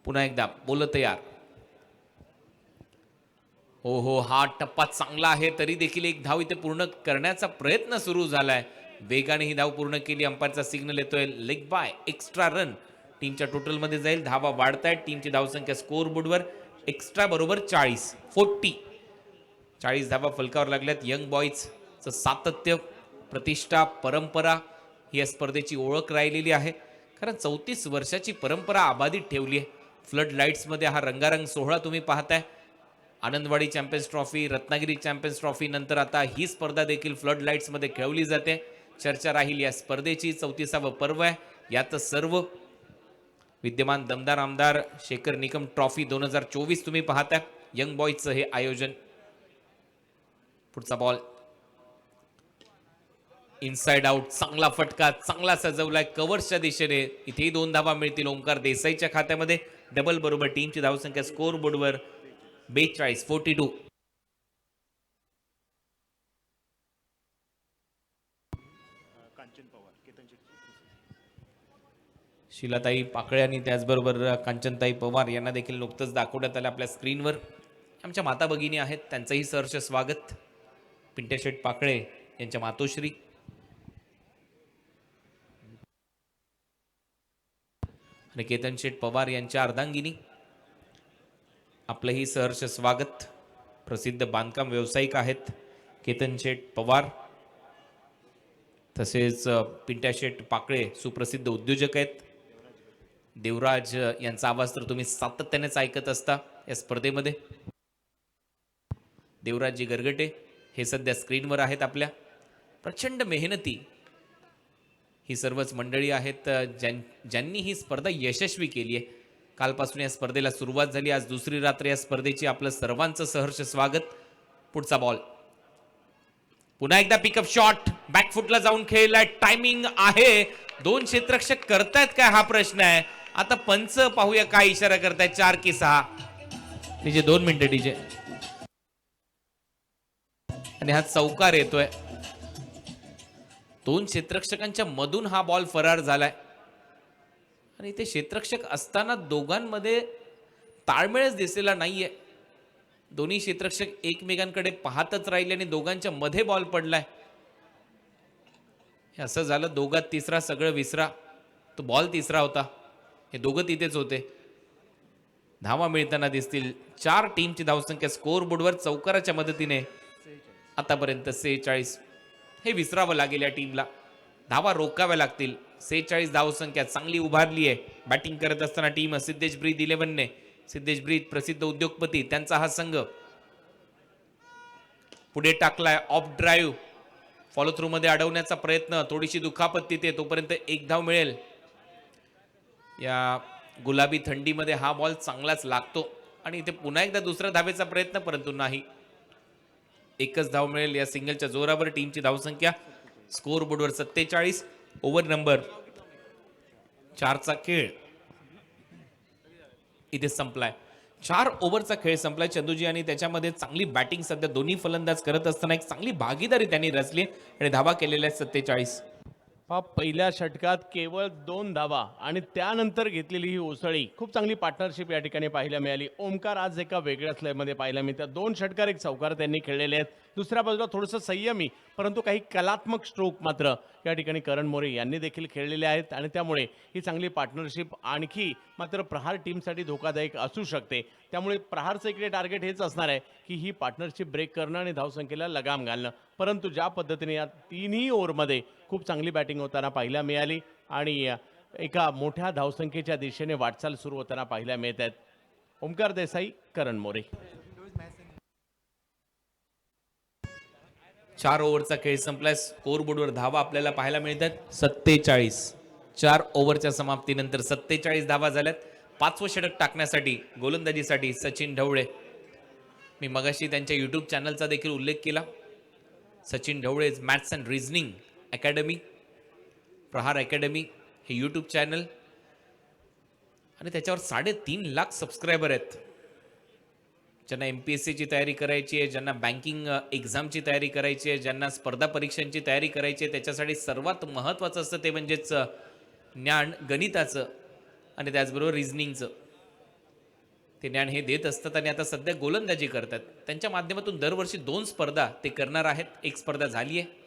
पुन्हा एकदा बोल तयार. हो, हा टप्पा चांगला आहे, तरी देखील एक धाव इथे पूर्ण करण्याचा प्रयत्न सुरू झालाय. वेगाने ही धाव पूर्ण केली. अंपायरचा सिग्नल येतोय लेग बाय, एक्स्ट्रा रन टीमच्या टोटलमध्ये जाईल. धावा वाढतायत. टीमची धावसंख्या स्कोअर बोर्डवर एक्स्ट्रा बरोबर 40 धावा फलकावर लागल्यात. यंग बॉईजचं सातत्य, प्रतिष्ठा, परंपरा ही या स्पर्धेची ओळख राहिलेली आहे. कारण 34 वर्षाची परंपरा अबाधित ठेवली आहे. फ्लड लाईट्समध्ये हा रंगारंग सोहळा तुम्ही पाहताय. Anandwadi champions trophy, Ratnagiri champions trophy नंतर आता ही स्पर्धा देखील फ्लड लाईट्समध्ये खेळवली जाते. चर्चा राहील या स्पर्धेची. 34वा पर्व आहे. यात सर्व विद्यमान दमदार आमदार शेखर निकम ट्रॉफी 2024 तुम्ही पाहताय. यंग बॉईजचं हे आयोजन. पुढचा बॉल इनसाइड आउट, चांगला फटका, चांगला सजवलाय कव्हर्सच्या दिशेने. इथेही 2 धावा मिळतील ओंकार देसाईच्या खात्यामध्ये. डबल बरोबर टीमची धावसंख्या स्कोअर बोर्डवर 42. शिलाताई पाकळे आणि त्याचबरोबर कांचनताई पवार यांना देखील नुकतंच दाखवण्यात आलं आपल्या स्क्रीनवर. आमच्या माता भगिनी आहेत, त्यांचंही सहर्ष स्वागत. पिंट्याशेठ पाकळे यांच्या मातोश्री आणि केतन शेठ पवार यांच्या अर्धांगिनी, आपलंही सहर्ष स्वागत. प्रसिद्ध बांधकाम व्यावसायिक आहेत केतन शेठ पवार, तसेच पिंट्याशेठ पाकळे सुप्रसिद्ध उद्योजक आहेत. देवराज यांचा आवाज तर तुम्ही सातत्यानेच ऐकत असता या स्पर्धेमध्ये. देवराजजी गरगटे हे सध्या स्क्रीनवर आहेत आपल्या. प्रचंड मेहनती ही सर्वच मंडळी आहेत ज्यांनी ही स्पर्धा यशस्वी केली आहे. कालपासून या स्पर्धेला सुरुवात झाली. आज दुसरी रात्र या स्पर्धेची. आपलं सर्वांचं सहर्ष स्वागत. पुढचा बॉल पुन्हा एकदा पिकअप शॉट, बॅकफुटला जाऊन खेळलाय. टायमिंग आहे. 2 क्षेत्ररक्षक करतायत काय हा प्रश्न आहे. आता पंच पाहूया काय इशारा करतायत. 4 की 6. डीजे 2 मिनिटं डीजे. आणि हा चौकार येतोय. 2 क्षेत्ररक्षकांच्या मधून हा बॉल फरार झालाय. आणि इथे क्षेत्ररक्षक असताना दोघांमध्ये ताळमेळच दिसलेला नाहीये. दोन्ही क्षेत्ररक्षक एकमेकांकडे पाहतच राहिले आणि दोघांच्या मध्ये बॉल पडलाय. हे असं झालं, दोघात तिसरा सगळं विसरा. तो बॉल तिसरा होता. हे दोघं तिथेच होते. धावा मिळताना दिसतील. 4 टीमची धावसंख्या स्कोअर बोर्डवर चौकाराच्या मदतीने आतापर्यंत 46. हे विसरावं लागेल या टीमला. धावा रोखाव्या लागतील. 46 धावसंख्या चांगली उभारली आहे. बॅटिंग करत असताना टीम सिद्धेश ब्रीद 11ने. सिद्धेश ब्रीद प्रसिद्ध उद्योगपती, त्यांचा हा संघ पुढे टाकलाय. ऑफ ड्राईव्ह फॉलो थ्रू मध्ये अडवण्याचा प्रयत्न. थोडीशी दुखापत तिथे. तोपर्यंत 1 धाव मिळेल. या गुलाबी थंडीमध्ये हा बॉल चांगलाच लागतो आणि इथे पुन्हा एकदा दुसऱ्या धावेचा प्रयत्न, परंतु नाही. 1च धाव मिळेल या सिंगलच्या जोरावर. टीमची धावसंख्या स्कोअर बोर्डवर 47. ओव्हर नंबर 4चा खेळ इथे संपलाय. 4 ओव्हरचा खेळ संपलाय चंदूजी, आणि त्याच्यामध्ये चांगली बॅटिंग सध्या दोन्ही फलंदाज करत असताना एक चांगली भागीदारी त्यांनी रचली आणि धावा केलेल्या आहेत 47. पहिल्या षटकात केवळ 2 धावा आणि त्यानंतर घेतलेली ही उसळी खूप चांगली पार्टनरशिप या ठिकाणी पाहायला मिळाली. ओमकार आज एका वेगळ्याच लयमध्ये पाहायला मिळतात. 2 षटकार एक चौकार त्यांनी खेळलेले आहेत. दुसऱ्या बाजूला थोडंसं संयमी परंतु काही कलात्मक स्ट्रोक मात्र या ठिकाणी करण मोरे यांनी देखील खेळलेले आहेत आणि त्यामुळे ही चांगली पार्टनरशिप आणखी मात्र प्रहार टीमसाठी धोकादायक असू शकते. त्यामुळे प्रहारचं इकडे टार्गेट हेच असणार आहे की ही पार्टनरशिप ब्रेक करणं आणि धावसंख्येला लगाम घालणं. परंतु ज्या पद्धतीने या तिन्ही ओव्हरमध्ये खूप चांगली बॅटिंग होताना पाहायला मिळाली आणि एका मोठ्या धावसंख्येच्या दिशेने वाटचाल सुरू होताना पाहायला मिळत आहेत. ओमकार देसाई, करण मोरे. 4 ओव्हरचा खेळ संपलाय. स्कोर बोर्डवर धावा आपल्याला पाहायला मिळतात 47. 4 ओव्हरच्या समाप्तीनंतर 47 धावा झाल्यात. 5वं षटक टाकण्यासाठी गोलंदाजीसाठी सचिन ढवळे. मी मगाशी त्यांच्या यूट्यूब चॅनलचा देखील उल्लेख केला. Sachin Dhawale maths and reasoning academy, Prahar academy हे यूट्यूब चॅनल आणि त्याच्यावर 3.5 लाख सबस्क्रायबर आहेत. ज्यांना MPSCची तयारी करायची आहे, ज्यांना बँकिंग एक्झामची तयारी करायची आहे, ज्यांना स्पर्धा परीक्षांची तयारी करायची आहे, त्याच्यासाठी सर्वात महत्त्वाचं असतं ते म्हणजेच ज्ञान गणिताचं आणि त्याचबरोबर रिझनिंगचं. ते ज्ञान हे देत असतात आणि आता सध्या गोलंदाजी करतात. त्यांच्या माध्यमातून दरवर्षी 2 स्पर्धा ते करणार आहेत. एक स्पर्धा झाली आहे.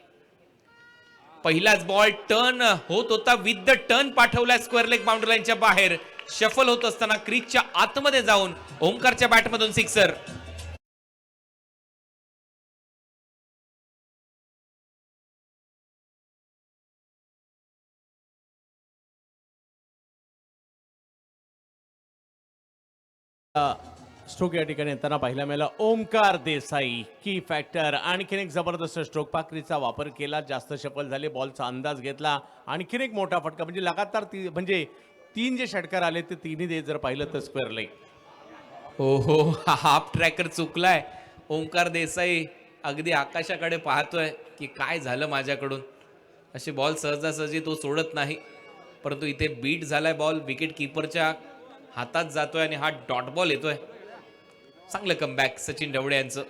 पहिलाच बॉल टर्न होत होता, विथ द टर्न पाठवलाय स्क्वेअर लेग बाउंड्री लाईनच्या बाहेर. शफल होत असताना क्रीजच्या आतमध्ये जाऊन ओमकारच्या बॅटमधून सिक्सर. स्ट्रोक या ठिकाणी येताना पाहायला मिळाला. ओमकार देसाई की फॅक्टर. आणखीन एक जबरदस्त स्ट्रोक. पाखरीचा वापर केला, जास्त शफल झाले, बॉलचा अंदाज घेतला. आणखीन एक मोठा फटका म्हणजे लगातार म्हणजे 3 जे षटकार आले ते तिन्ही दे जर पाहिलं तर स्क्वेअर लेग. हो, हाफ ट्रॅकर चुकलाय. ओमकार देसाई अगदी आकाशाकडे पाहतोय की काय झालं माझ्याकडून. अशी बॉल सहजासहजी तो सोडत नाही, परंतु इथे बीट झालाय बॉल, विकेट किपरच्या हातात जातोय आणि हा डॉट बॉल येतोय. चांगलं कमबॅक सचिन ढवळे यांचं.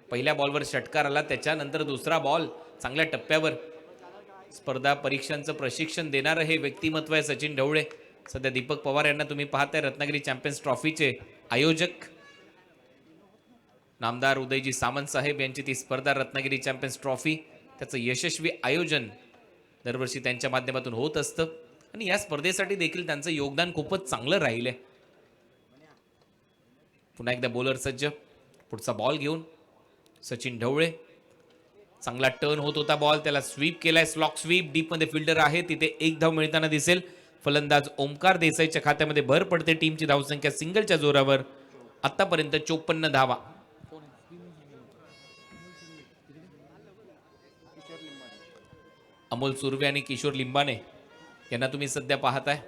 पहिल्या बॉलवर षटकार आला, त्याच्यानंतर दुसरा बॉल चांगल्या टप्प्यावर. स्पर्धा परीक्षांचं प्रशिक्षण देणारं हे व्यक्तिमत्व आहे सचिन ढवळे. सध्या दीपक पवार यांना तुम्ही पाहताय रत्नागिरी चॅम्पियन्स ट्रॉफीचे आयोजक. नामदार उदयजी सामंत साहेब यांची ती स्पर्धा रत्नागिरी चॅम्पियन्स ट्रॉफी, त्याचं यशस्वी आयोजन दरवर्षी त्यांच्या माध्यमातून होत असतं आणि या स्पर्धेसाठी देखील त्यांचं योगदान खूपच चांगलं राहिलंय. पुन्हा एकदा बॉलर सज्ज. पुढचा बॉल घेऊन सचिन ढवळे. चांगला टर्न होत होता बॉल, त्याला स्वीप केलाय, स्लॉक स्वीप. डीपमध्ये फिल्डर आहे, तिथे एक धाव मिळताना दिसेल. फलंदाज ओमकार देसाईच्या खात्यामध्ये भर पडते. टीमची धावसंख्या सिंगलच्या जोरावर आतापर्यंत 54 धावा. अमोल सुर्वे आणि किशोर लिंबाने यांना तुम्ही सध्या पाहताय.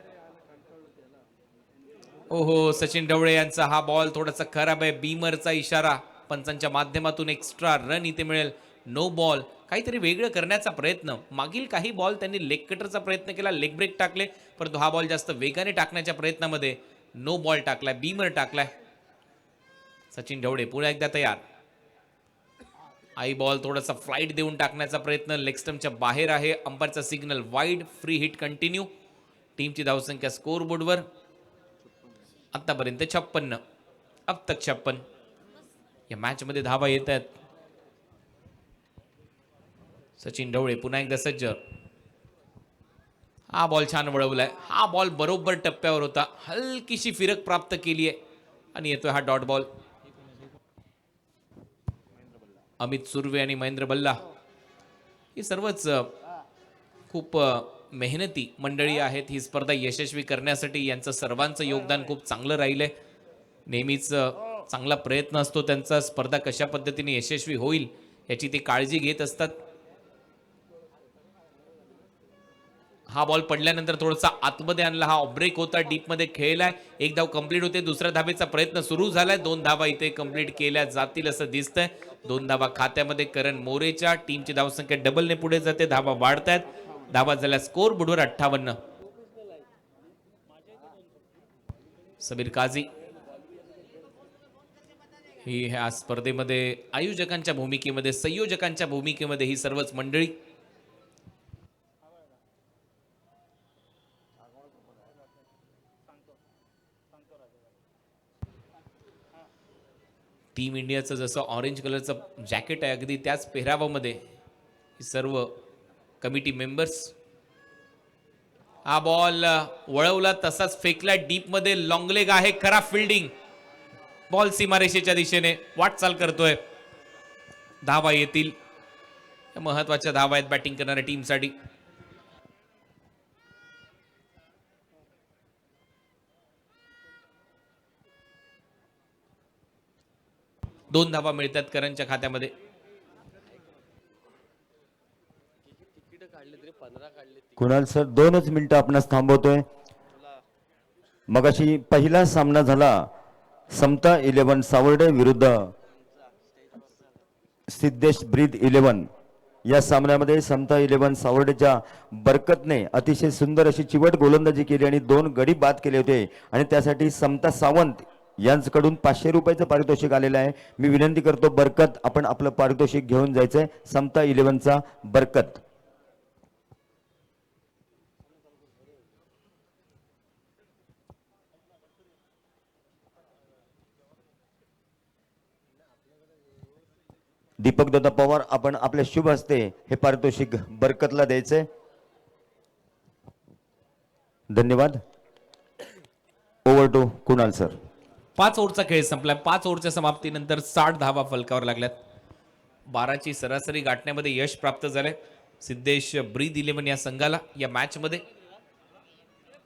ओहो, सचिन ढवळे यांचा हा बॉल थोडासा खराब आहे. बीमरचा इशारा, पंचांच्या माध्यमातून एक्स्ट्रा रन इथे मिळेल. No ball. काहीतरी वेगळं करण्याचा प्रयत्न. मागील काही बॉल त्यांनी लेग कटरचा प्रयत्न केला, लेग ब्रेक टाकले, परंतु हा बॉल जास्त वेगाने टाकण्याच्या प्रयत्नामध्ये नो बॉल टाकलाय, बीमर टाकलाय. सचिन ढवळे पुन्हा एकदा तयार. आई बॉल थोडासा फ्लाईट देऊन टाकण्याचा प्रयत्न, लेग स्टंपच्या बाहेर आहे. अंपायरचा signal wide. Free hit continue. टीमची धावसंख्या स्कोर बोर्डवर आतापर्यंत 56. अब तक 56. या मॅच मध्ये धावा येत आहेत. सचिन ढवळे पुन्हा एकदा सज्ज. हा बॉल छान वळवलाय. हा बॉल बरोबर टप्प्यावर होता, हलकीशी फिरक प्राप्त केली आहे आणि येतोय हा डॉट बॉल. अमित सुर्वे आणि महेंद्र बल्ला ही सर्वच खूप मेहनती मंडळी आहेत. ही स्पर्धा यशस्वी करण्यासाठी यांचं सर्वांचं योगदान खूप चांगलं राहिलंय. नेहमीच चांगला प्रयत्न असतो त्यांचा. स्पर्धा कशा पद्धतीने यशस्वी होईल याची ते काळजी घेत असतात. हा बॉल पडल्यानंतर थोडासा आतमध्ये आणला. हा ब्रेक होता, डीपमध्ये खेळलाय. एक धाव कंप्लीट होते. दुसऱ्या धावेचा प्रयत्न सुरू झालाय. 2 धावा इथे कंप्लीट केल्या जातील असं दिसतंय. 2 धावा खात्यामध्ये करण मोरेच्या. टीमची धावसंख्या डबलने पुढे जाते. धावा वाढतायत. धावा झाल्या स्कोर बोर्डवर 58. सबीर काझी ही ह्या स्पर्धेमध्ये आयोजकांच्या भूमिकेमध्ये, संयोजकांच्या भूमिकेमध्ये ही सर्वच मंडळी. टीम इंडियाचं जसं ऑरेंज कलरचं जॅकेट आहे अगदी त्याच पेहरावामध्ये ही सर्व कमिटी मेंबर्स. हा बॉल वळवला तसाच फेकला डीपमध्ये. लॉंग लेग आहे, खराब फिल्डिंग. बॉल सीमारेषेच्या दिशेने वाटचाल करतोय. धावा येतील, महत्वाच्या धावा आहेत बॅटिंग करणाऱ्या टीमसाठी. दोन धावा मिळतात करणच्या खात्यामध्ये. कुणाल सर 2च मिनिटं आपणास थांबवतोय. मगाशी पहिला सामना झाला समता 11 सावर्डे विरुद्ध सिद्धेश ब्रीद 11. या सामन्यामध्ये समता 11 सावर्डेच्या बरकतने अतिशय सुंदर अशी चिवट गोलंदाजी केली आणि 2 गडी बाद केले होते आणि त्यासाठी समता सावंत यांच्याकडून 500 रुपयाचं पारितोषिक आलेलं आहे. मी विनंती करतो बरकत आपण आपलं पारितोषिक घेऊन जायचंय. समता 11चा बरकत. दीपक दादा पवार आपण आपल्या शुभ हस्ते हे पारितोषिक बरकतला द्यायचंय. धन्यवाद. Over to Kunal sir. 5 ओव्हरचा खेळ संपलाय. 5 ओव्हरच्या समाप्तीनंतर 60 धावा फलकावर लागल्यात. 12ची सरासरी गाठण्यामध्ये यश प्राप्त झालंय सिद्धेश ब्रीद 11 या संघाला. या मॅच मध्ये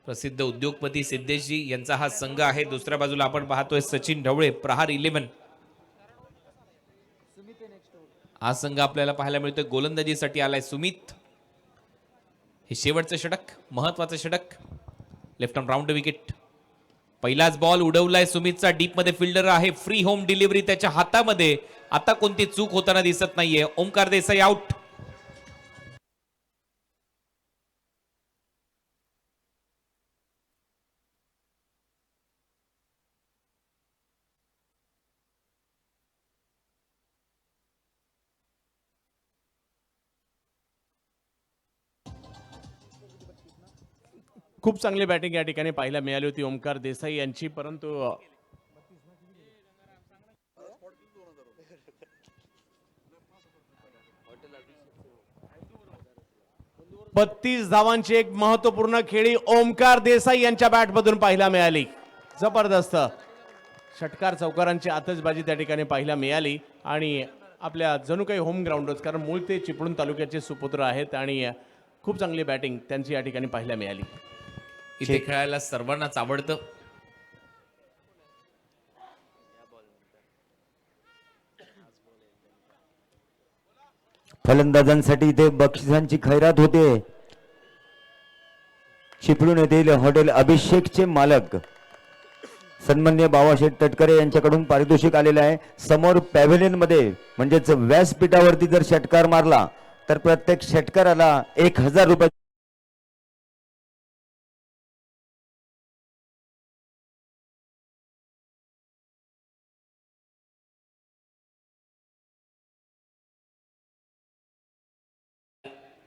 प्रसिद्ध उद्योगपती सिद्धेशजी यांचा हा संघ आहे. दुसऱ्या बाजूला आपण पाहतोय सचिन ढवळे प्रहार 11. हा संघ आपल्याला पाहायला मिळतोय गोलंदाजीसाठी आलाय सुमित. हे शेवटचं षटक, महत्वाचं षटक. Left on round wicket. पहिलाच बॉल उडवलाय सुमितचा. डीप मध्ये फिल्डर आहे. फ्री होम डिलिव्हरी त्याच्या हातामध्ये. आता कोणती चूक होताना दिसत नाहीये. ओमकार देसाई आउट. खूप चांगली बॅटिंग या ठिकाणी पाहायला मिळाली होती ओमकार देसाई यांची, परंतु 32 धावांची एक महत्वपूर्ण खेळी ओमकार देसाई यांच्या बॅटमधून पाहायला मिळाली. जबरदस्त षटकार चौकारांची आतषबाजी त्या ठिकाणी पाहायला मिळाली आणि आपल्या जणू काही होम ग्राउंडच, कारण मूळ ते चिपळूण तालुक्याचे सुपुत्र आहेत आणि खूप चांगली बॅटिंग त्यांची या ठिकाणी पाहायला मिळाली. इथे खेळायला सर्वांनाच आवडतं. फलंदाजांसाठी इथे बक्षिसांची खैरात होते. चिपळूण येथील हॉटेल अभिषेकचे मालक सन्माननीय बाबाशेठ तटकरे यांच्याकडून पारितोषिक आलेलं आहे. समोर पॅव्हेलियन मध्ये म्हणजेच व्यासपीठावरती जर षटकार मारला तर प्रत्येक षटकाराला 1000 रुपये.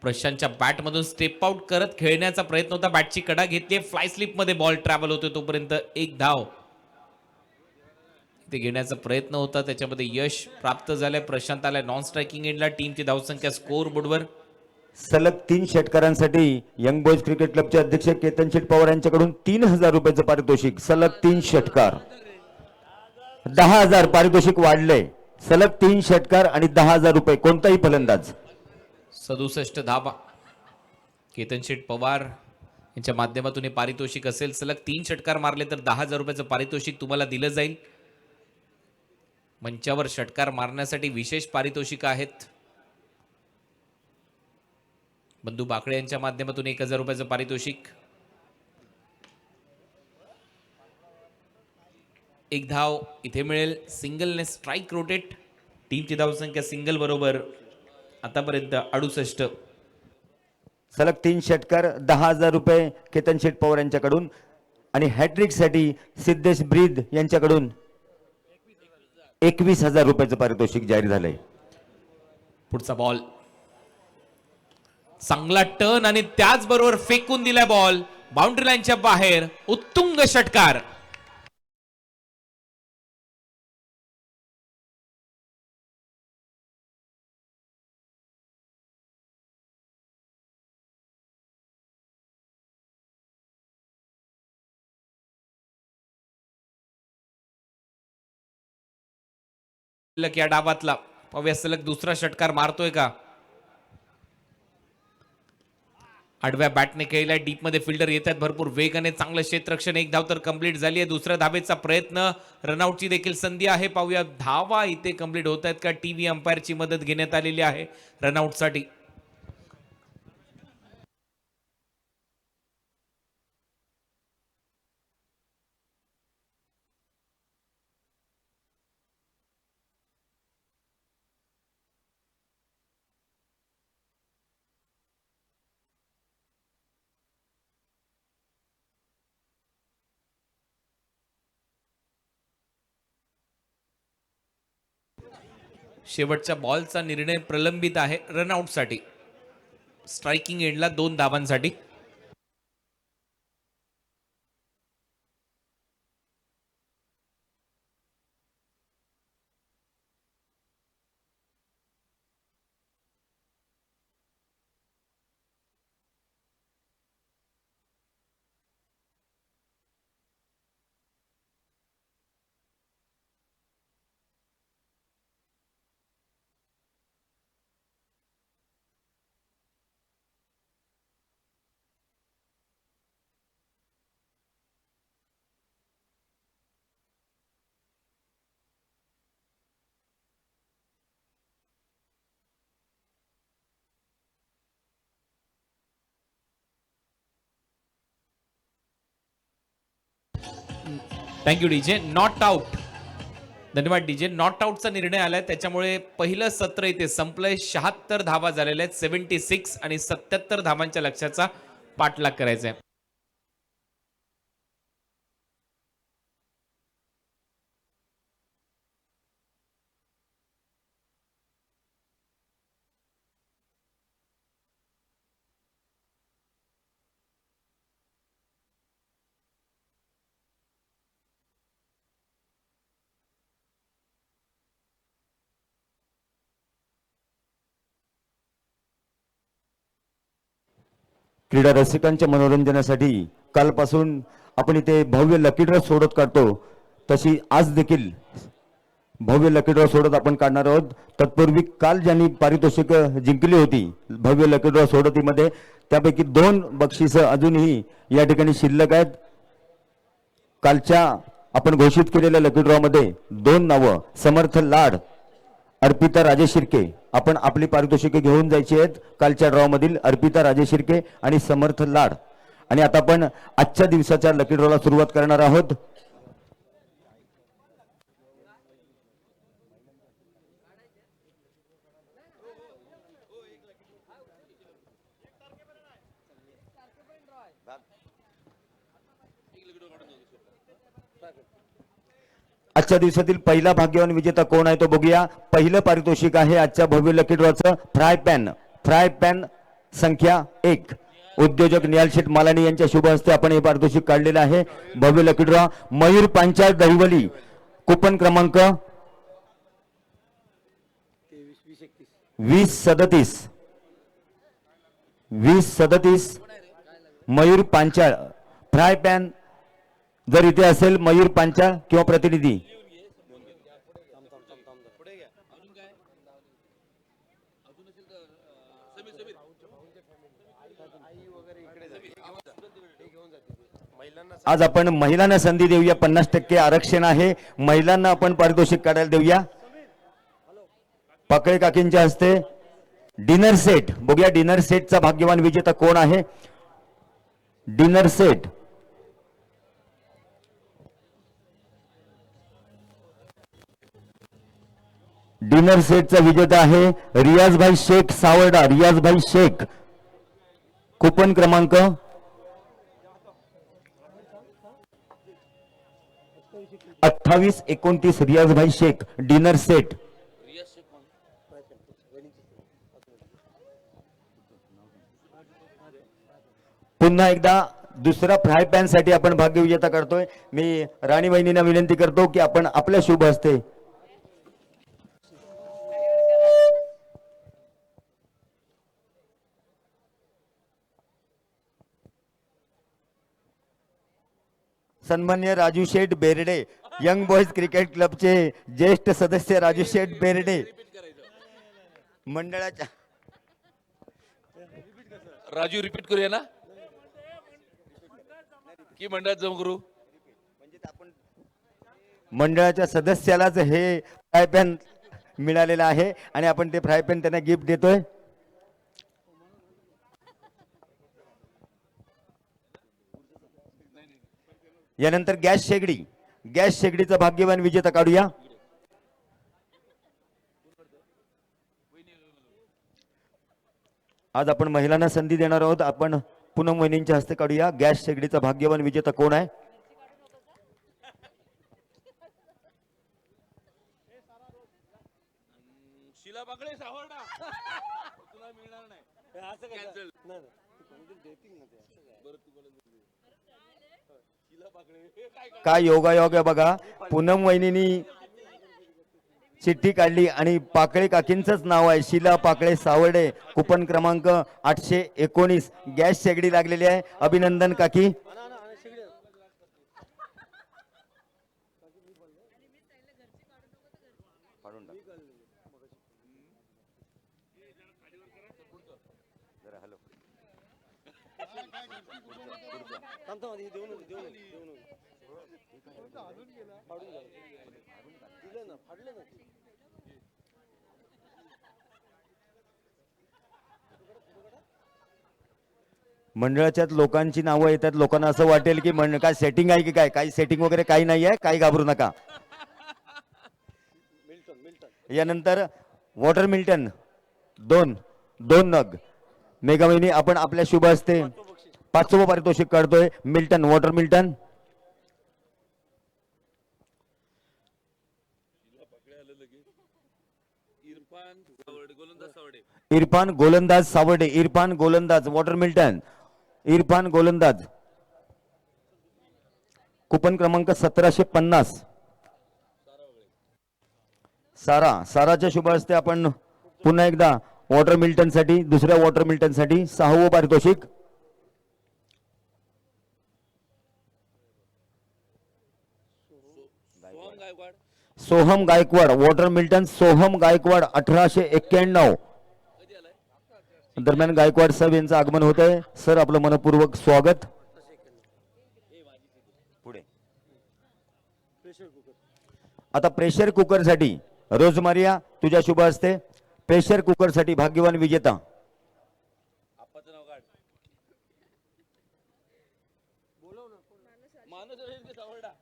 प्रशांतच्या बॅटमधून स्टेप आउट करत खेळण्याचा प्रयत्न होता. बॅटची कडा घेतली. फ्लाय स्लिप मध्ये बॉल ट्रॅव्हल होतोय तोपर्यंत एक धाव ते घेण्याचा प्रयत्न होता. त्याच्यामध्ये यश प्राप्त झालंय. प्रशांत आलाय नॉन स्ट्रायकिंग एंडला. टीमची धावसंख्या स्कोर बोर्डवर. सलग 3 षटकारांसाठी यंग बॉयज क्रिकेट क्लबचे अध्यक्ष केतन शेठ पवार यांच्याकडून 3000 रुपयाचं पारितोषिक. सलग 3 षटकार 10,000 पारितोषिक वाढले. सलग 3 षटकार आणि 10,000 रुपये. कोणताही फलंदाज 67 धावा केतन शेठ पवार यांच्या माध्यमातून हे पारितोषिक असेल. सलग 3 षटकार मारले तर 10,000 रुपयाचं पारितोषिक तुम्हाला दिलं जाईल. मंचावर षटकार मारण्यासाठी विशेष पारितोषिक आहेत. बंधू बाकळे यांच्या माध्यमातून 1000 रुपयाचं पारितोषिक. एक धाव इथे मिळेल. सिंगलने स्ट्राईक रोटेट. टीमची धावसंख्या सिंगल बरोबर आतापर्यंत 68. सलग 3 षटकार 10,000 रुपये केतन शेठ पवार यांच्याकडून आणि हॅट्रिक साठी सिद्धेश ब्रीद यांच्याकडून 21,000 रुपयाचं पारितोषिक जाहीर झालंय. पुढचा बॉल चांगला टर्न आणि त्याचबरोबर फेकून दिला बॉल बाउंड्री लाईनच्या बाहेर. उत्तुंग षटकार. या डावातला पाहूया सलग दुसरा षटकार मारतोय का. आडव्या बॅटने केलेल्या डीप मध्ये फिल्डर येतात भरपूर वेगाने, चांगलं क्षेत्ररक्षण. एक धाव तर कंप्लीट झाली आहे. दुसऱ्या धावेचा प्रयत्न, रनआउटची देखील संधी आहे. पाहूया धावा इथे कंप्लीट होत आहेत का. टीव्ही अंपायरची मदत घेण्यात आलेली आहे रनआउटसाठी. शेवटच्या बॉलचा निर्णय प्रलंबित आहे रनआउटसाठी. स्ट्रायकिंग एंडला 2 धावांसाठी. Thank you DJ. Not out. धन्यवाद डीजे. नॉट आउटचा निर्णय आलाय, त्याच्यामुळे पहिलं सत्र इथे संपलंय. 76 धावा झालेल्या आहेत. 76 आणि 77 धावांच्या लक्ष्याचा पाठलाग करायचा आहे. क्रीडा रसिकांच्या मनोरंजनासाठी कालपासून आपण इथे भव्य लकी ड्रॉ सोडत काढतो, तशी आज देखील भव्य लकी ड्रॉ सोडत आपण काढणार आहोत. तत्पूर्वी काल ज्यांनी पारितोषिक जिंकली होती भव्य लकी ड्रॉ सोडतीमध्ये, त्यापैकी 2 बक्षिसं अजूनही या ठिकाणी शिल्लक आहेत. कालच्या आपण घोषित केलेल्या लकी ड्रॉ मध्ये 2 नावं, समर्थ लाड, अर्पिता राजेश शिर्के, आपण आपली पारितोषिके घेऊन जायची आहेत. कालच्या ड्रॉ मधील अर्पिता राजेश शिर्के आणि समर्थ लाड. आणि आता आपण आजच्या दिवसाच्या लकी ड्रॉला सुरुवात करणार आहोत. आजच्या दिवसातील पहिला भाग्यवान विजेता कोण आहे तो बघूया. पहिलं पारितोषिक आहे आजच्या भव्य लकी ड्रॉचं फ्राय पॅन संख्या 1. उद्योजक निहाल शेठ मालानी यांच्या शुभ हस्ते आपण हे पारितोषिक काढलेलं आहे. भव्य lucky draw Mayur Panchal Dahivali, coupon क्रमांक 2037 मयूर पांचाळ. फ्राय पॅन जर इथे असेल मयूर पांचाळ किंवा प्रतिनिधी, आज आपण महिलांना संधी देऊया. 50% आरक्षण आहे. महिलांना आपण पारितोषिक काढायला देऊया. पाकळे काकींच्या हस्ते डिनर सेट बघूया. डिनर सेटचा भाग्यवान विजेता कोण आहे. डिनर सेट डिनर सेटचा विजेता आहे रियाजभाई शेख सावर्डा. रियाजभाई शेख, कुपन क्रमांक 2829. रियाजभाई शेख डिनर सेट. पुन्हा एकदा दुसरा फ्राय पॅन साठी आपण भाग्य विजेता करतोय. मी राणी वहिनींना विनंती करतो की आपण आपल्या शुभ हस्ते सन्मान्य राजू शेठ बेर्डे यंग बॉयज क्रिकेट क्लबचे ज्येष्ठ सदस्य राजू शेठ बेर्डे मंडळाच्या राजू रिपीट करूया ना की मंडळात जमा करू. मंडळाच्या सदस्यालाच हे फ्राय पॅन मिळालेलं आहे आणि आपण ते फ्राय पॅन त्यांना गिफ्ट देतोय. यानंतर गॅस शेगडीचा भाग्यवान विजेता काढूया. आज आपण महिलांना संधी देणार आहोत. आपण पूनम वहिनींच्या हस्ते काढूया. गॅस शेगडीचा भाग्यवान विजेता कोण आहे? शिला बागळे सावर्डा तुला मिळणार नाही. Cancel. काय योगायोग आहे बघा. पूनम वहिनींनी चिठ्ठी काढली आणि पाकळे काकींचंच नाव आहे. शीला पाकळे सावर्डे. कुपन क्रमांक 819. गॅस शेगडी लागलेली आहे. अभिनंदन काकी. मंडळाच्याच लोकांची नावं येतात. लोकांना असं वाटेल की काय सेटिंग आहे की काय. काही सेटिंग वगैरे काही नाही आहे. काही घाबरू नका. यानंतर वॉटर मिल्टन दोन नग. मेगा वहिनी आपण आपल्या शुभ हस्ते 500 पारितोषिक काढतोय. Milton water Milton. इरफान गोलंदाज सावर्डे. इरफान गोलंदाज वॉटर मिल्टन. इरफान गोलंदाज. कुपन क्रमांक 1750. साराच्या शुभ हस्ते आपण पुन्हा एकदा वॉटर मिल्टन साठी, दुसऱ्या वॉटर मिल्टन साठी 6वं पारितोषिक. Soham Gaikwad water Milton. सोहम गायकवाड 1891. दरम्यान गायकवाड साहेब यांचं आगमन होत आहे. सर आपलं मनपूर्वक स्वागत. पुढे आता प्रेशर कुकर साठी रोजमारिया तुझ्या शुभ हस्ते. प्रेशर कुकर साठी भाग्यवान विजेता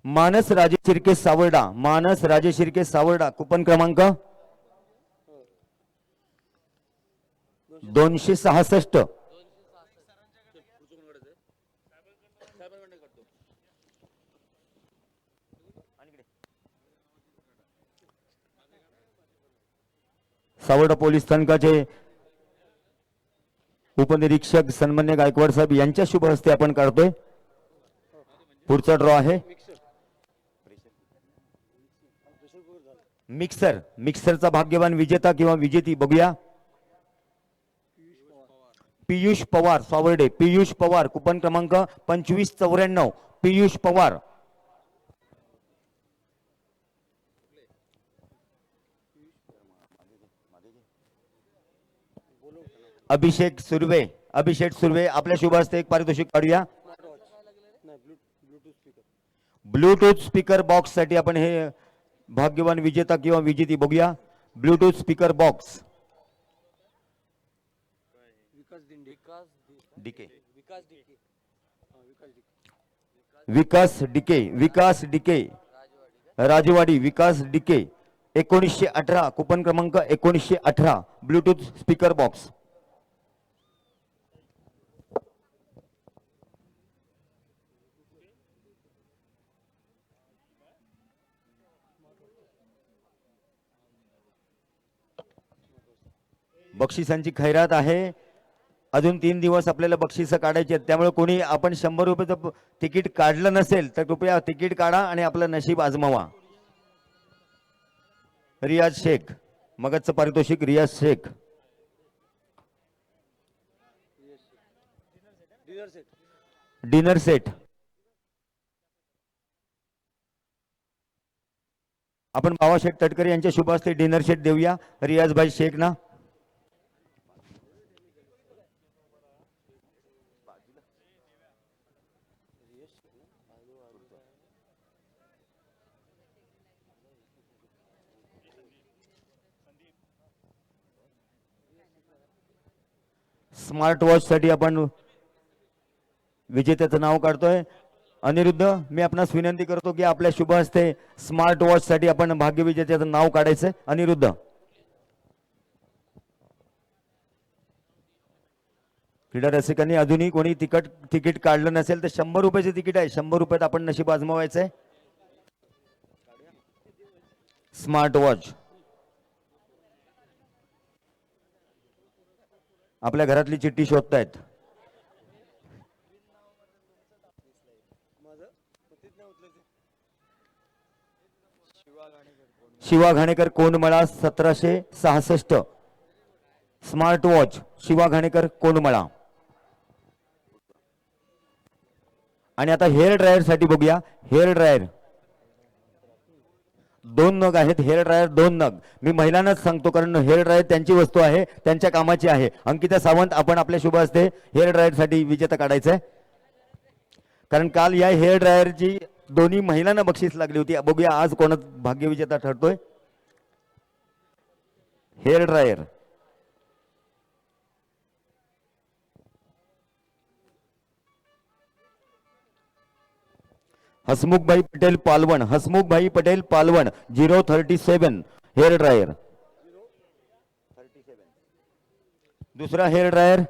मानस राजे शिर्के सावर्डा. मानस राजे शिर्के सावर्डा. कुपन क्रमांक 266. सावर्डा पोलीस स्थानकाचे उपनिरीक्षक सन्मान्य गायकवाड साहेब यांच्या शुभ हस्ते आपण काढतोय. पुढचा ड्रॉ आहे मिक्सरचा भाग्यवान विजेता किंवा विजेती बघूया. पियुष पवार सावर्डे. पियुष पवार. कुपन क्रमांक 2594. पियुष पवार. अभिषेक सुर्वे आपल्या शुभ हस्ते एक पारितोषिक काढूया. ब्लूटूथ स्पीकर बॉक्स साठी आपण हे भाग्यवान विजेता किंवा विजेती बघूया. Bluetooth speaker box. Vikas DK Rajwadi. Vikas DK 1918. Coupon क्रमांक 1918. Bluetooth speaker box. बक्षिसांची खैरात आहे. अजून 3 दिवस आपल्याला बक्षिस काढायची आहेत. त्यामुळे कोणी आपण 100 रुपयाचं तिकीट काढलं नसेल तर कृपया तिकीट काढा आणि आपलं नशीब आजमावा. रियाज शेख. मगच पारितोषिक रियाज शेख. डिनर सेट आपण बाबाशेठ तटकरे यांच्या शुभ हस्ते डिनर सेट देऊया रियाजभाई शेखना. स्मार्ट वॉच साठी आपण विजेत्याचं नाव काढतोय. अनिरुद्ध, मी आपणास विनंती करतो की आपल्या शुभ हस्ते स्मार्ट वॉच साठी आपण भाग्य विजेत्याचं नाव काढायचंय. अनिरुद्ध, क्रीडा रसिकांनी अजूनही कोणी तिकीट काढलं नसेल तर 100 रुपयाचे तिकीट आहे. 100 रुपयात आपण नशीब आजमावायचंय. स्मार्ट वॉच आपल्या घरातली चिठ्ठी शोधतायत. शिवा घाणेकर कोंडमळा 1766. Smart watch Shiva Ghanekar Kondmala. आणि आता हेअर ड्रायर साठी बघूया. हेअर ड्रायर 2 नग आहेत. हेअर ड्रायर 2 नग. मी महिलांनाच सांगतो कारण हेअर ड्रायर त्यांची वस्तू आहे, त्यांच्या कामाची आहे. अंकिता सावंत, आपण आपल्या शुभ हस्ते हेअर ड्रायर साठी विजेता काढायचंय. कारण काल या हेअर ड्रायरची दोन्ही महिलांना बक्षीस लागली होती. बघूया आज कोण भाग्य विजेता ठरतोय. Hair dryer Hasmukhbhai Patel Palvan. Hasmukhbhai Patel Palvan 037 hair dryer. दुसरा हेअर ड्रायर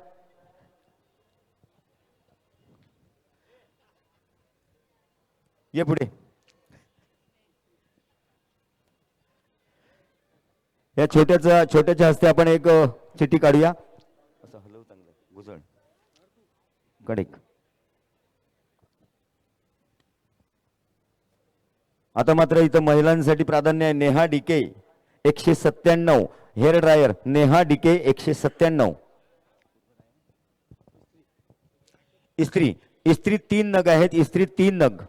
ये पुढे. या छोट्याच्या हस्ते आपण एक चिठ्ठी काढूया. असं हलव चांगलं घुसळ कडेक. आता मात्र इथं महिलांसाठी प्राधान्य आहे. Neha decay 197 hair dryer. Neha decay 197. इस्त्री 3 नग आहेत. इस्त्री 3 नग.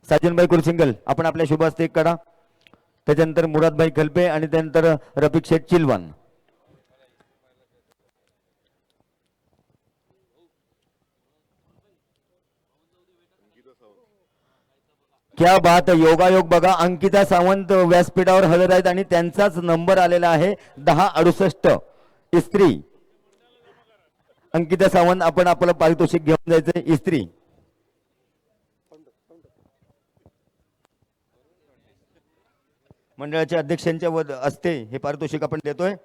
साजनभाई कुरसिंगल, आपण आपल्या शुभ हस्ते एक काढा. त्याच्यानंतर मुरादभाई खलपे आणि त्यानंतर रफिक शेठ चिलवान. क्या बात, योगायोग बघा. अंकिता सावंत व्यासपीठावर हजर आहेत आणि त्यांचाच नंबर आलेला आहे 1068. इस्त्री अंकिता सावंत, आपण आपलं पारितोषिक घेऊन जायचं. इस्त्री मंडळाच्या अध्यक्षांच्या हस्ते हे पारितोषिक आपण देतोय.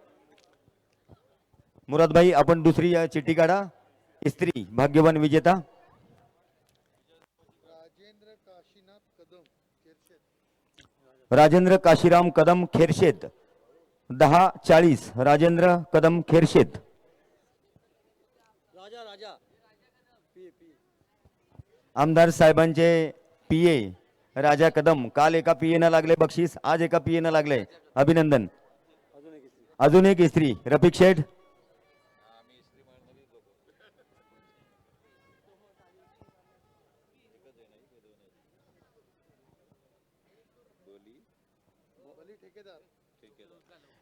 मुरादभाई, आपण दुसरी चिठ्ठी काढा. इस्त्री भाग्यवान विजेता राजेंद्र काशीराम कदम खेरशेत 1040. राजेंद्र कदम खेरशेत. आमदार साहेबांचे पीए राजा कदम. काल एका पीए न लागले बक्षीस, आज एका पीए न लागले. अभिनंदन. अजून एक इस्त्री रफिक शेठ.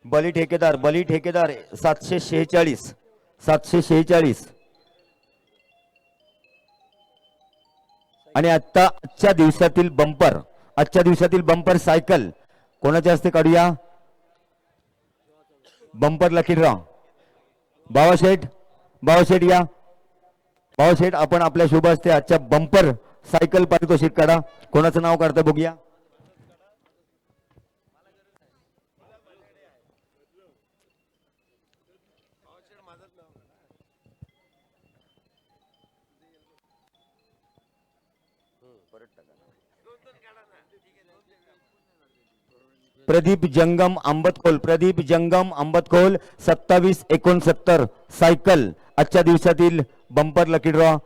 बली ठेकेदार 746. आणि आजच्या दिवसातील बंपर सायकल कोणाच्या हस्ते काढूया. Bumper lucky draw. बाबाशेठ या. बाबाशेठ, आपण आपल्या शुभ हस्ते आजच्या बंपर सायकल पारितोषिक काढा. कोणाचं नाव काढतं बघूया. प्रदीप जंगम आंबतखोल 2769 सायकल. आजच्या दिवसातील बंपर लकी ड्रॉ.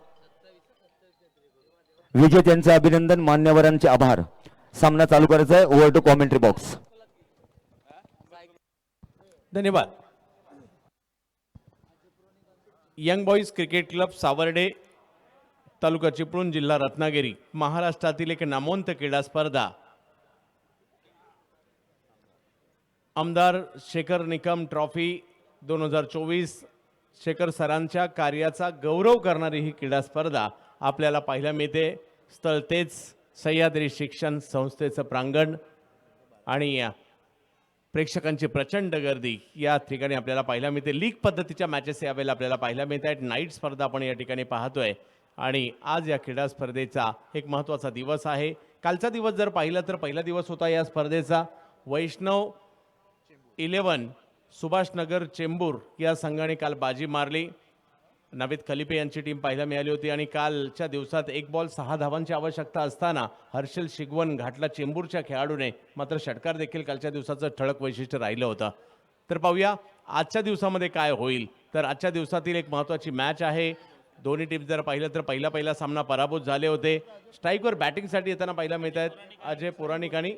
विजेत्यांचे अभिनंदन, मान्यवरांचे आभार. सामना चालू करायचा आहे. Over to commentary box. धन्यवाद. Young boys cricket club Savarde, तालुका चिपळूण, जिल्हा रत्नागिरी, महाराष्ट्रातील एक नामवंत क्रीडा स्पर्धा आमदार शेखर निकम ट्रॉफी 2024 शेखर सरांच्या कार्याचा गौरव करणारी ही क्रीडा स्पर्धा आपल्याला पाहायला मिळते. स्थळ तेच सह्याद्री शिक्षण संस्थेचं प्रांगण आणि प्रेक्षकांची प्रचंड गर्दी या ठिकाणी आपल्याला पाहायला मिळते. लीग पद्धतीच्या मॅचेस यावेळेला आपल्याला पाहायला मिळत आहेत. नाईट स्पर्धा आपण या ठिकाणी पाहतोय आणि आज या क्रीडा स्पर्धेचा एक महत्त्वाचा दिवस आहे. कालचा दिवस जर पाहिला तर पहिला दिवस होता या स्पर्धेचा. वैष्णव 11 सुभाषनगर चेंबूर या संघाने काल बाजी मारली. नाविद खलिपे यांची टीम पाहायला मिळाली होती आणि कालच्या दिवसात 1 बॉल 6 धावांची आवश्यकता असताना हर्षल शिगवन घाटला चेंबूरच्या खेळाडूने मात्र षटकार देखील कालच्या दिवसाचं ठळक वैशिष्ट्य राहिलं होतं. तर पाहूया आजच्या दिवसामध्ये काय होईल. तर आजच्या दिवसातील एक महत्त्वाची मॅच आहे. दोन्ही टीम जर पाहिलं तर पहिला सामना पराभूत झाले होते. स्ट्राईकवर बॅटिंगसाठी येताना पाहायला मिळत आहेत अजय पुराणिक आणि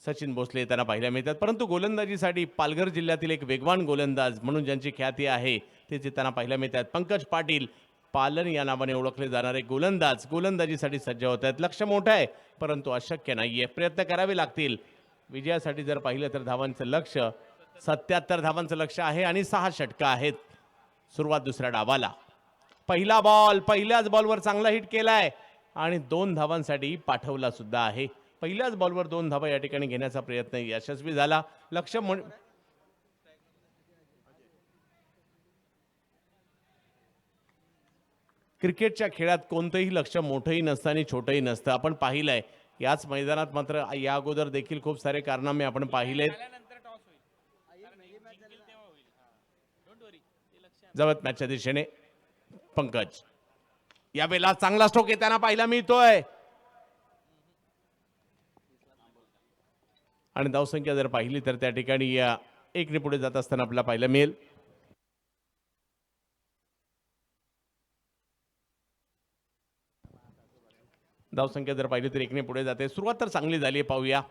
सचिन भोसले येताना पाहायला मिळतात. परंतु गोलंदाजीसाठी पालघर जिल्ह्यातील एक वेगवान गोलंदाज म्हणून ज्यांची ख्याती आहे ते येताना पाहायला मिळतात. पंकज पाटील पालन या नावाने ओळखले जाणारे गोलंदाज गोलंदाजीसाठी सज्ज होत आहेत. लक्ष मोठं आहे परंतु अशक्य नाहीये. प्रयत्न करावे लागतील. विजयासाठी जर पाहिलं तर धावांचं लक्ष 77 धावांचं लक्ष आहे आणि 6 षटका आहेत. सुरुवात दुसऱ्या डावाला. पहिला बॉल पहिल्याच बॉलवर चांगला हिट केलाय आणि 2 धावांसाठी पाठवला सुद्धा आहे. पहिल्याच बॉलवर 2 धावा या ठिकाणी घेण्याचा प्रयत्न यशस्वी झाला. लक्ष क्रिकेटच्या खेळात कोणतंही लक्ष मोठंही नसतं आणि छोटंही नसतं. आपण पाहिलंय याच मैदानात मात्र या अगोदर देखील खूप सारे कारनामे आपण पाहिलेत. जवळ मॅचच्या दिशेने पंकज यावेळेला चांगला स्ट्रोक येताना पाहायला मिळतोय आणि धावसंख्या जर पाहिली तर त्या ठिकाणी या 1 पुढे जात असताना आपल्याला पाहायला मिळेल. धावसंख्या जर पाहिली तर 1 पुढे जाते. सुरुवात तर चांगली झाली आहे. पाहूया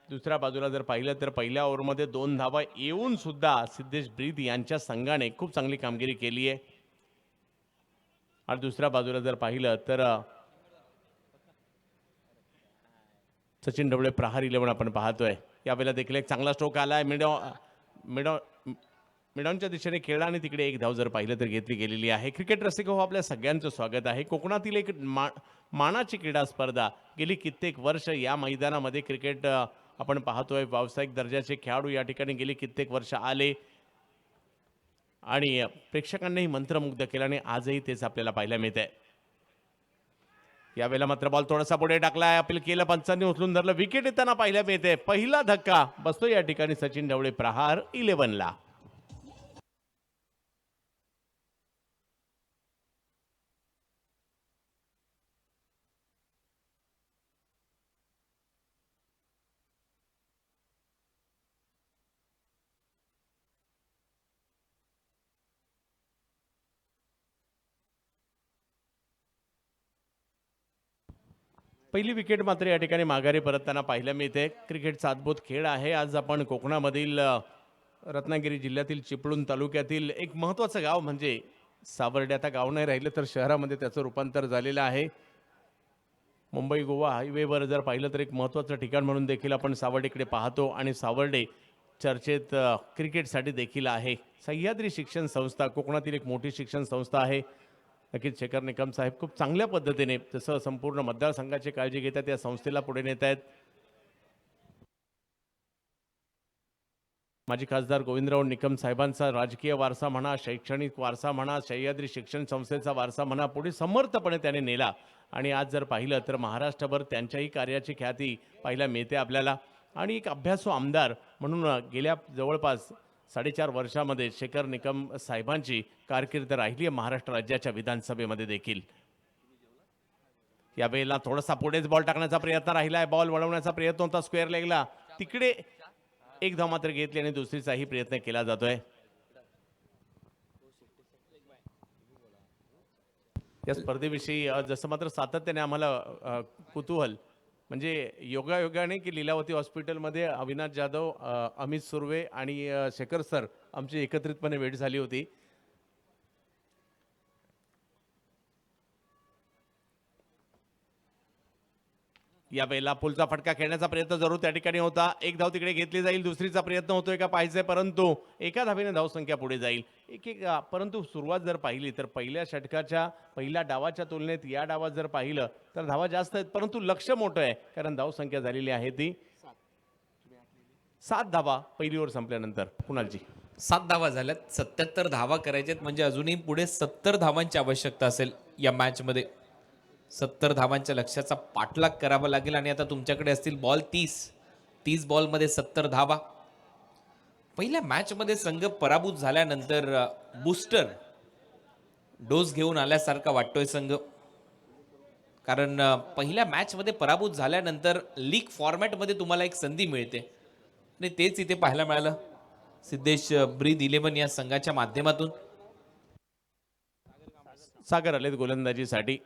दुसऱ्या बाजूला जर पाहिलं तर पहिल्या ओव्हरमध्ये 2 धावा येऊन सुद्धा सिद्धेश ब्रीद यांच्या संघाने खूप चांगली कामगिरी केली आहे. आणि दुसऱ्या बाजूला जर पाहिलं तर सचिन ढवळे प्रहार 11 आपण पाहतोय. यावेळेला देखील एक चांगला स्ट्रोक आलाय. मिडॉनच्या दिशेने खेळला आणि तिकडे 1 धाव जर पाहिलं तर घेतली गेलेली आहे. क्रिकेट रसिक हो आपल्या सगळ्यांचं स्वागत आहे. कोकणातील एक मानाची क्रीडा स्पर्धा गेली कित्येक वर्ष या मैदानामध्ये क्रिकेट आपण पाहतोय. व्यावसायिक दर्जाचे खेळाडू या ठिकाणी गेली कित्येक वर्ष आले आणि प्रेक्षकांनाही मंत्रमुग्ध केलं आणि आजही तेच आपल्याला पाहायला मिळतंय. यावेळेला मात्र बॉल थोडासा पुढे टाकलाय. अपील केलं पंचांनी उचलून धरलं. विकेट येताना पाहायला मिळते. पहिला धक्का बसतो या ठिकाणी सचिन ढवळे प्रहार 11ला. पहिली विकेट मात्र या ठिकाणी माघारी परतताना पाहायला मिळते. क्रिकेटचा अद्भुत खेळ आहे. आज आपण कोकणामधील रत्नागिरी जिल्ह्यातील चिपळूण तालुक्यातील एक महत्त्वाचं गाव म्हणजे सावर्डे. आता गाव नाही राहिलं तर शहरामध्ये त्याचं रूपांतर झालेलं आहे. मुंबई गोवा हायवेवर जर पाहिलं तर एक महत्त्वाचं ठिकाण म्हणून देखील आपण सावर्डेकडे पाहतो आणि सावर्डे चर्चेत क्रिकेटसाठी देखील आहे. सह्याद्री शिक्षण संस्था कोकणातील एक मोठी शिक्षण संस्था आहे. नक्कीच शेखर निकम साहेब खूप चांगल्या पद्धतीने जसं संपूर्ण मतदारसंघाची काळजी घेतात या संस्थेला पुढे नेत आहेत. माजी खासदार गोविंदराव निकम साहेबांचा राजकीय वारसा म्हणा, शैक्षणिक वारसा म्हणा, सह्याद्री शिक्षण संस्थेचा वारसा म्हणा, पुढे समर्थपणे त्याने नेला आणि आज जर पाहिलं तर महाराष्ट्रभर त्यांच्याही कार्याची ख्याती पाहायला मिळते आपल्याला. आणि एक अभ्यासू आमदार म्हणून गेल्या जवळपास 4.5 वर्षामध्ये शेखर निकम साहेबांची कारकीर्द राहिली आहे महाराष्ट्र राज्याच्या विधानसभेमध्ये देखील. यावेळेला थोडासा पुढेच बॉल टाकण्याचा प्रयत्न राहिलाय. बॉल वळवण्याचा प्रयत्न होता स्क्वेअर लेगला. तिकडे 1 धाव मात्र घेतली आणि दुसरीचाही प्रयत्न केला जातोय. या स्पर्धेविषयी जसं मात्र सातत्याने आम्हाला कुतूहल म्हणजे योगायोगाने की लीलावती हॉस्पिटलमध्ये अविनाश जाधव, अमित सुर्वे आणि शेखर सर आमची एकत्रितपणे भेट झाली होती. यावेळेला पुलचा फटका खेळण्याचा प्रयत्न जरूर त्या ठिकाणी होता. एक धाव तिकडे घेतली जाईल, दुसरीचा प्रयत्न होतोय का पाहायचंय, परंतु एका धावेने धावसंख्या पुढे जाईल. परंतु सुरुवात जर पाहिली तर पहिल्या षटकाच्या पहिल्या डावाच्या तुलनेत या डावात जर पाहिलं तर धावा जास्त आहेत, परंतु लक्ष मोठं आहे, कारण धावसंख्या झालेली आहे ती 7 धावा पहिली ओव्हर संपल्यानंतर. कुणालजी 7 धावा झाल्यात, 77 धावा करायच्यात, म्हणजे अजूनही पुढे 70 धावांची आवश्यकता असेल या मॅचमध्ये. 70 धावांच्या लक्ष्याचा पाठलाग करावा लागेल आणि आता तुमच्याकडे असतील बॉल 30 बॉलमध्ये 70 धावा. पहिल्या मॅचमध्ये संघ पराभूत झाल्यानंतर बूस्टर डोस घेऊन आल्यासारखा वाटतोय संघ, कारण पहिल्या मॅचमध्ये पराभूत झाल्यानंतर लीग फॉर्मॅटमध्ये तुम्हाला एक संधी मिळते आणि तेच इथे पाहायला मिळालं सिद्धेश ब्रीद 11 या संघाच्या माध्यमातून. सागर आलेत गोलंदाजीसाठी.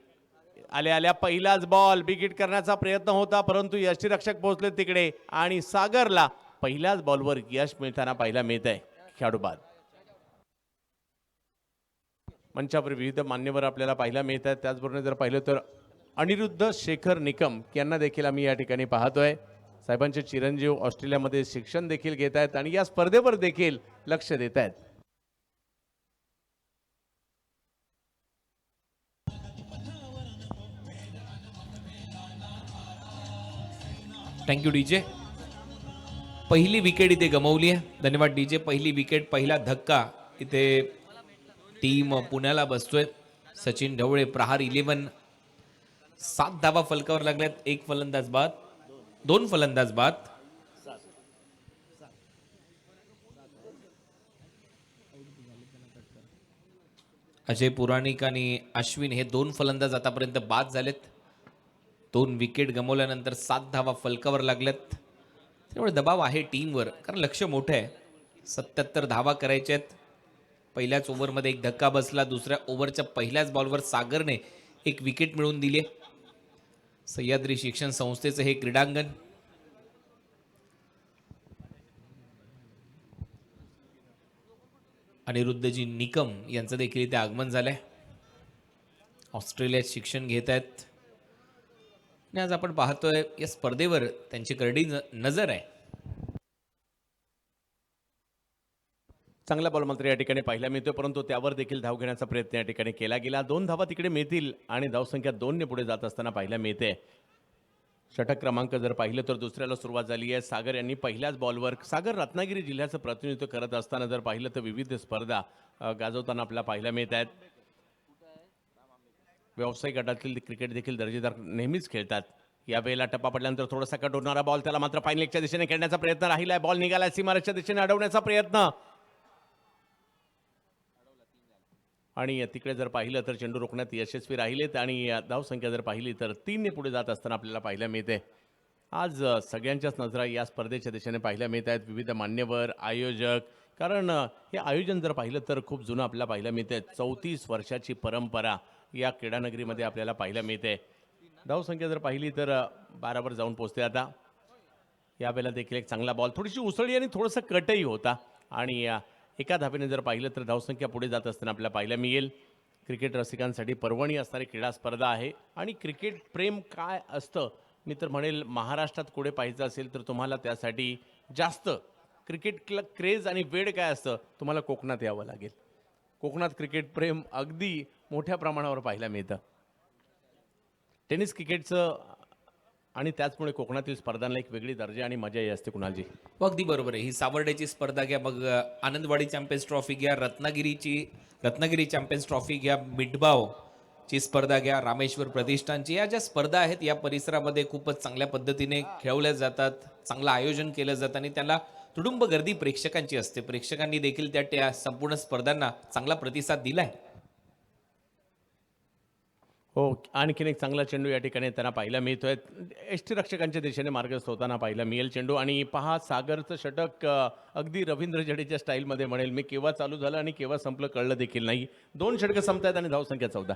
आल्या पहिलाच बॉल बिगिट करण्याचा प्रयत्न होता, परंतु यष्टीरक्षक पोहोचले तिकडे आणि सागरला पहिल्याच बॉलवर यश मिळताना पाहायला मिळत आहे. खेळाडू बाद. मंचावर विविध मान्यवर आपल्याला पाहायला मिळत आहेत. त्याचबरोबर जर पाहिलं तर अनिरुद्ध शेखर निकम यांना देखील आम्ही या ठिकाणी पाहतोय. साहेबांचे चिरंजीव ऑस्ट्रेलियामध्ये शिक्षण देखील घेत आहेत आणि या स्पर्धेवर देखील लक्ष देत आहेत. Thank you DJ. पहिली विकेट इथे गमावली आहे. धन्यवाद डीजे. पहिली विकेट, पहिला धक्का इथे टीम पुण्याला बसतोय. सचिन ढवळे प्रहार 11. 7 धावा फलकावर लागल्यात. एक फलंदाज बाद, 2 फलंदाज बाद. अजय पुराणिक आणि अश्विन हे 2 फलंदाज आतापर्यंत बाद झालेत. 2 विकेट गमावल्यानंतर 7 धावा फलकावर लागल्यात. त्यामुळे दबाव आहे टीमवर, कारण लक्ष मोठं आहे. 77 धावा करायच्या आहेत. पहिल्याच ओव्हरमध्ये एक धक्का बसला. दुसऱ्या ओव्हरच्या पहिल्याच बॉलवर सागरने एक विकेट मिळवून दिली. सह्याद्री शिक्षण संस्थेचं हे क्रीडांगण. अनिरुद्धजी निकम यांचं देखील इथे आगमन झालंय. ऑस्ट्रेलियात शिक्षण घेत आहेत आणि आज आपण पाहतोय या स्पर्धेवर त्यांची करडी नजर आहे. चांगला बॉल मात्र या ठिकाणी पाहायला मिळतोय, परंतु त्यावर देखील धाव घेण्याचा प्रयत्न या ठिकाणी केला गेला. 2 धावा तिकडे मिळतील आणि धावसंख्या 2 ने पुढे जात असताना पाहायला मिळते. षटक क्रमांक जर पाहिलं तर दुसऱ्याला सुरुवात झाली आहे. सागर यांनी पहिल्याच बॉलवर, सागर रत्नागिरी जिल्ह्याचं प्रतिनिधित्व करत असताना जर पाहिलं तर विविध स्पर्धा गाजवताना आपल्याला पाहायला मिळत आहेत. व्यावसायिक गटातील क्रिकेट देखील दर्जेदार नेहमीच खेळतात. यावेळेला टप्पा पडल्यानंतर थोडासा कट होणारा बॉल, त्याला मात्र फाईन लेगच्या दिशेने खेळण्याचा प्रयत्न राहिलाय. बॉल निघालाय सीमारेषच्या दिशेने अडवण्याचा प्रयत्न, आणि तिकडे जर पाहिलं तर चेंडू रोखण्यात यशस्वी राहिलेत आणि धावसंख्या जर पाहिली तर 3 ने पुढे जात असताना आपल्याला पाहायला मिळते. आज सगळ्यांच्याच नजरा या स्पर्धेच्या दिशेने पाहायला मिळत आहेत. विविध मान्यवर, आयोजक, कारण हे आयोजन जर पाहिलं तर खूप जुनं आपल्याला पाहायला मिळते. 34 वर्षाची परंपरा या क्रीडानगरीमध्ये आपल्याला पाहायला मिळते. धावसंख्या जर पाहिली तर 12वर जाऊन पोहोचते. आता यावेळेला देखील एक चांगला बॉल, थोडीशी उसळी आणि थोडंसं कटही होता आणि एका धावेने जर पाहिलं तर धावसंख्या पुढे जात असताना आपल्याला पाहायला मिळेल. क्रिकेट रसिकांसाठी पर्वणी असणारी क्रीडा स्पर्धा आहे आणि क्रिकेट प्रेम काय असतं मी तर म्हणेल, महाराष्ट्रात पुढे पाहायचं असेल तर तुम्हाला त्यासाठी जास्त क्रिकेट क्रेज आणि वेळ काय असतं तुम्हाला कोकणात यावं लागेल. कोकणात क्रिकेट प्रेम अगदी मोठ्या प्रमाणावर पाहायला मिळतं. टेनिस क्रिकेटचं आणि त्याचमुळे कोकणातील स्पर्धांना एक वेगळी दर्जा आणि मजाही असते. कुणालजी अगदी बरोबर आहे. ही सावर्ड्याची स्पर्धा घ्या, मग आनंदवाडी चॅम्पियन्स ट्रॉफी घ्या, रत्नागिरी चॅम्पियन्स ट्रॉफी घ्या, मिठबाव ची स्पर्धा घ्या, रामेश्वर प्रतिष्ठानची, या ज्या स्पर्धा आहेत या परिसरामध्ये खूपच चांगल्या पद्धतीने खेळवल्या जातात. चांगलं आयोजन केलं जातं आणि त्याला तुडुंब गर्दी प्रेक्षकांची असते. प्रेक्षकांनी देखील त्या संपूर्ण स्पर्धांना चांगला प्रतिसाद दिलाय. हो, आणखीन एक चांगला चेंडू या ठिकाणी त्यांना पाहायला मिळतोय. यष्टीरक्षकांच्या दिशेने मार्गस्थ होताना पाहायला मिळेल चेंडू. आणि पहा, सागरचं षटक अगदी रवींद्र जडेजा स्टाईलमध्ये म्हणेल मी, केव्हा चालू झालं आणि केव्हा संपलं कळलं देखील नाही. 2 षटकं संपतायत आणि धावसंख्या 14.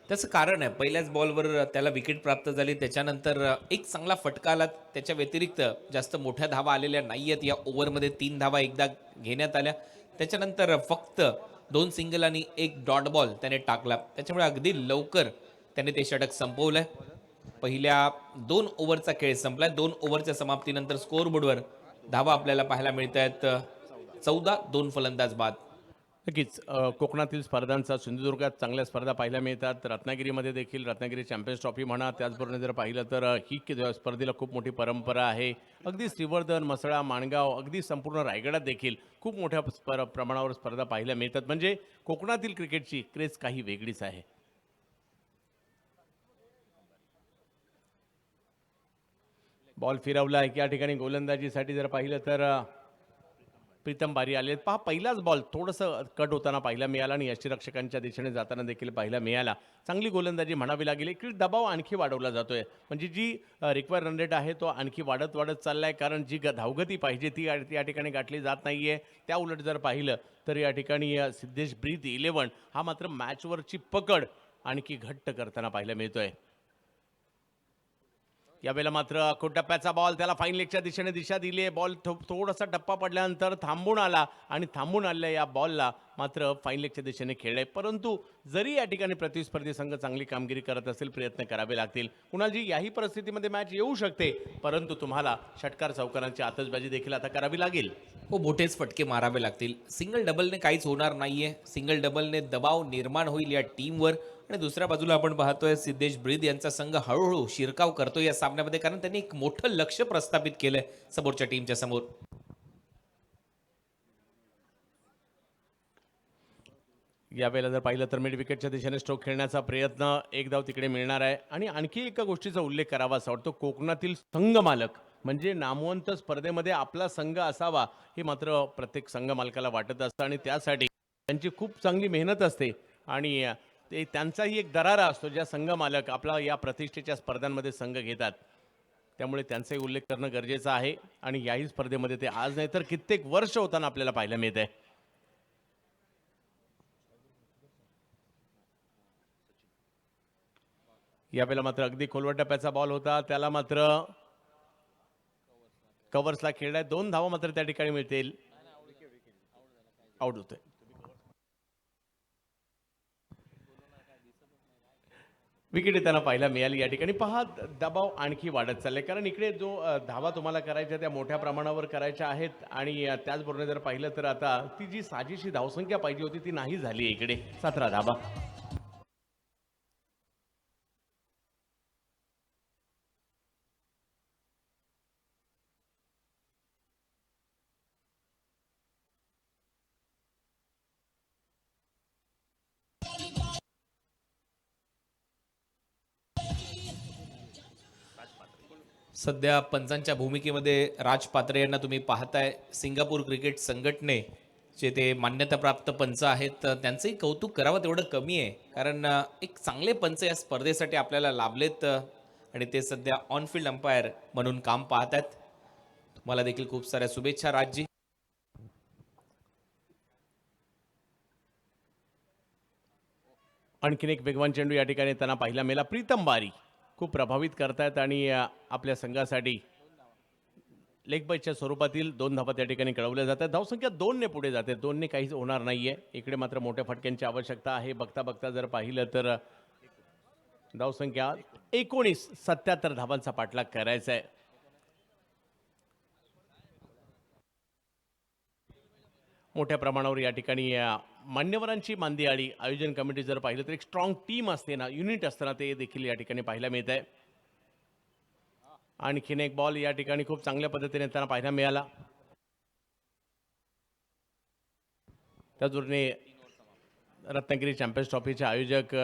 त्याचं कारण आहे, पहिल्याच बॉलवर त्याला विकेट प्राप्त झाली, त्याच्यानंतर एक चांगला फटका आला. त्याच्या व्यतिरिक्त जास्त मोठ्या धावा आलेल्या नाही आहेत. या ओव्हरमध्ये 3 धावा एकदा घेण्यात आल्या. त्याच्यानंतर फक्त 2 सिंगल आणि 1 डॉट बॉल त्याने टाकला. त्याच्यामुळे अगदी लवकर त्याने ते षटक संपवलंय. पहिल्या 2 ओव्हरचा खेळ संपला. 2 ओव्हरच्या समाप्तीनंतर स्कोअरबोर्डवर धावा आपल्याला पाहायला मिळत आहेत. 14 फलंदाज बाद. नक्कीच कोकणातील स्पर्धांचा सिंधुदुर्गात चांगल्या स्पर्धा पाहायला मिळतात. रत्नागिरीमध्ये देखील रत्नागिरी चॅम्पियन्स ट्रॉफी म्हणा, त्याचबरोबर जर पाहिलं तर स्पर्धेला खूप मोठी परंपरा आहे. अगदी श्रीवर्धन, म्हसळा, माणगाव, अगदी संपूर्ण रायगडात देखील खूप मोठ्या प्रमाणावर स्पर्धा पाहायला मिळतात. म्हणजे कोकणातील क्रिकेटची क्रेज काही वेगळीच आहे. बॉल फिरवला आहे या ठिकाणी गोलंदाजीसाठी जर पाहिलं तर प्रीतम बारी आले. पहा पहिलाच बॉल थोडंसं कट होताना पाहायला मिळाला आणि यष्टीरक्षकांच्या दिशेने जाताना देखील पाहायला मिळाला. चांगली गोलंदाजी म्हणावी लागेल. इकडे दबाव आणखी वाढवला जातोय, म्हणजे जी रिक्वायर रन रेट आहे तो आणखी वाढत वाढत चाललाय, कारण जी धावगती पाहिजे ती या ठिकाणी गाठली जात नाहीये. त्या उलट जर पाहिलं तर या ठिकाणी सिद्धेश ब्रीद 11 हा मात्र मॅचवरची पकड आणखी घट्ट करताना पाहायला मिळतोय. यावेळेला मात्र टप्प्याचा बॉल, त्याला फाईन लेगच्या दिशेने दिशा दिली आहे. बॉल थोडासा टप्पा पडल्यानंतर थांबून आला आणि थांबून आलेल्या या बॉलला मात्र फाईन लेगच्या दिशेने खेळले. परंतु जरी या ठिकाणी प्रतिस्पर्धी संघ चांगली कामगिरी करत असेल, प्रयत्न करावे लागतील. कुणालजी, याही परिस्थितीमध्ये मॅच येऊ शकते, परंतु तुम्हाला षटकार चौकारांची आतषबाजी देखील आता करावी लागेल. हो, मोठेच फटके मारावे लागतील. सिंगल डबलने काहीच होणार नाहीये. सिंगल डबलने दबाव निर्माण होईल या टीमवर. आणि दुसऱ्या बाजूला आपण पाहतोय सिद्धेश ब्रीद यांचा संघ हळूहळू शिरकाव करतोय या सामन्यामध्ये, कारण त्यांनी एक मोठं लक्ष प्रस्थापित केलंय समोरच्या टीमच्या समोर. यावेळेला जर पाहिलं तर मिड विकेटच्या दिशेने स्ट्रोक खेळण्याचा प्रयत्न, एक धाव तिकडे मिळणार आहे. आणि आणखी एका गोष्टीचा उल्लेख करावा असा वाटतो, कोकणातील संघ मालक म्हणजे नामवंत स्पर्धेमध्ये आपला संघ असावा हे मात्र प्रत्येक संघ मालकाला वाटत असतं आणि त्यासाठी त्यांची खूप चांगली मेहनत असते आणि ते त्यांचाही एक दरारा असतो ज्या संघ मालक आपला या प्रतिष्ठेच्या स्पर्धांमध्ये संघ घेतात. त्यामुळे त्यांचाही उल्लेख करणं गरजेचं आहे आणि याही स्पर्धेमध्ये ते आज नाही तर कित्येक वर्ष होताना आपल्याला पाहायला मिळत आहे. यावेळेला मात्र अगदी खोलवर टप्प्याचा बॉल होता, त्याला मात्र कव्हर्सला खेळलाय. 2 धावा मात्र त्या ठिकाणी मिळतील. आउट होतोय. विकेट त्यांना पाहायला मिळाली. या ठिकाणी पहा दबाव आणखी वाढत चाललाय, कारण इकडे जो धावा तुम्हाला करायच्या त्या मोठ्या प्रमाणावर करायच्या आहेत आणि त्याचबरोबर जर पाहिलं तर आता ती जी साजेशी धावसंख्या पाहिजे होती ती नाही झाली. इकडे 17 धावा. सध्या पंचांच्या भूमिकेमध्ये राज पात्रे यांना तुम्ही पाहताय. सिंगापूर क्रिकेट संघटनेचे ते मान्यताप्राप्त पंच आहेत. त्यांचंही कौतुक करावं तेवढं कमी आहे, कारण एक चांगले पंच या स्पर्धेसाठी आपल्याला लाभलेत आणि ते सध्या ऑन फील्ड अंपायर म्हणून काम पाहत आहेत. तुम्हाला देखील खूप साऱ्या शुभेच्छा राजजी. आणखीन एक वेगवान चेंडू या ठिकाणी त्यांना पाहायला मिळाला. प्रीतम बारी खूप प्रभावित करतायत आणि आपल्या संघासाठी लेग बायच्या स्वरूपातील 2 धावा त्या ठिकाणी कळवल्या जातात. धावसंख्या 2ने पुढे जाते. 2ने काहीच होणार नाहीये. इकडे मात्र मोठ्या फटक्यांची आवश्यकता आहे. बघता बघता जर पाहिलं तर धावसंख्या 19, 77 धावांचा पाठलाग करायचा आहे. मोठ्या प्रमाणावर या ठिकाणी मान्यवरांची मांदियाळी आयोजन कमिटी जर पाहिलं तर एक स्ट्रॉंग टीम असते ना, युनिट असताना ते देखील या ठिकाणी पाहायला मिळत आहे. आणखीन एक बॉल या ठिकाणी खूप चांगल्या पद्धतीने त्यांना पाहायला मिळाला. त्या जोडीने रत्नागिरी चॅम्पियन्स ट्रॉफीचे आयोजक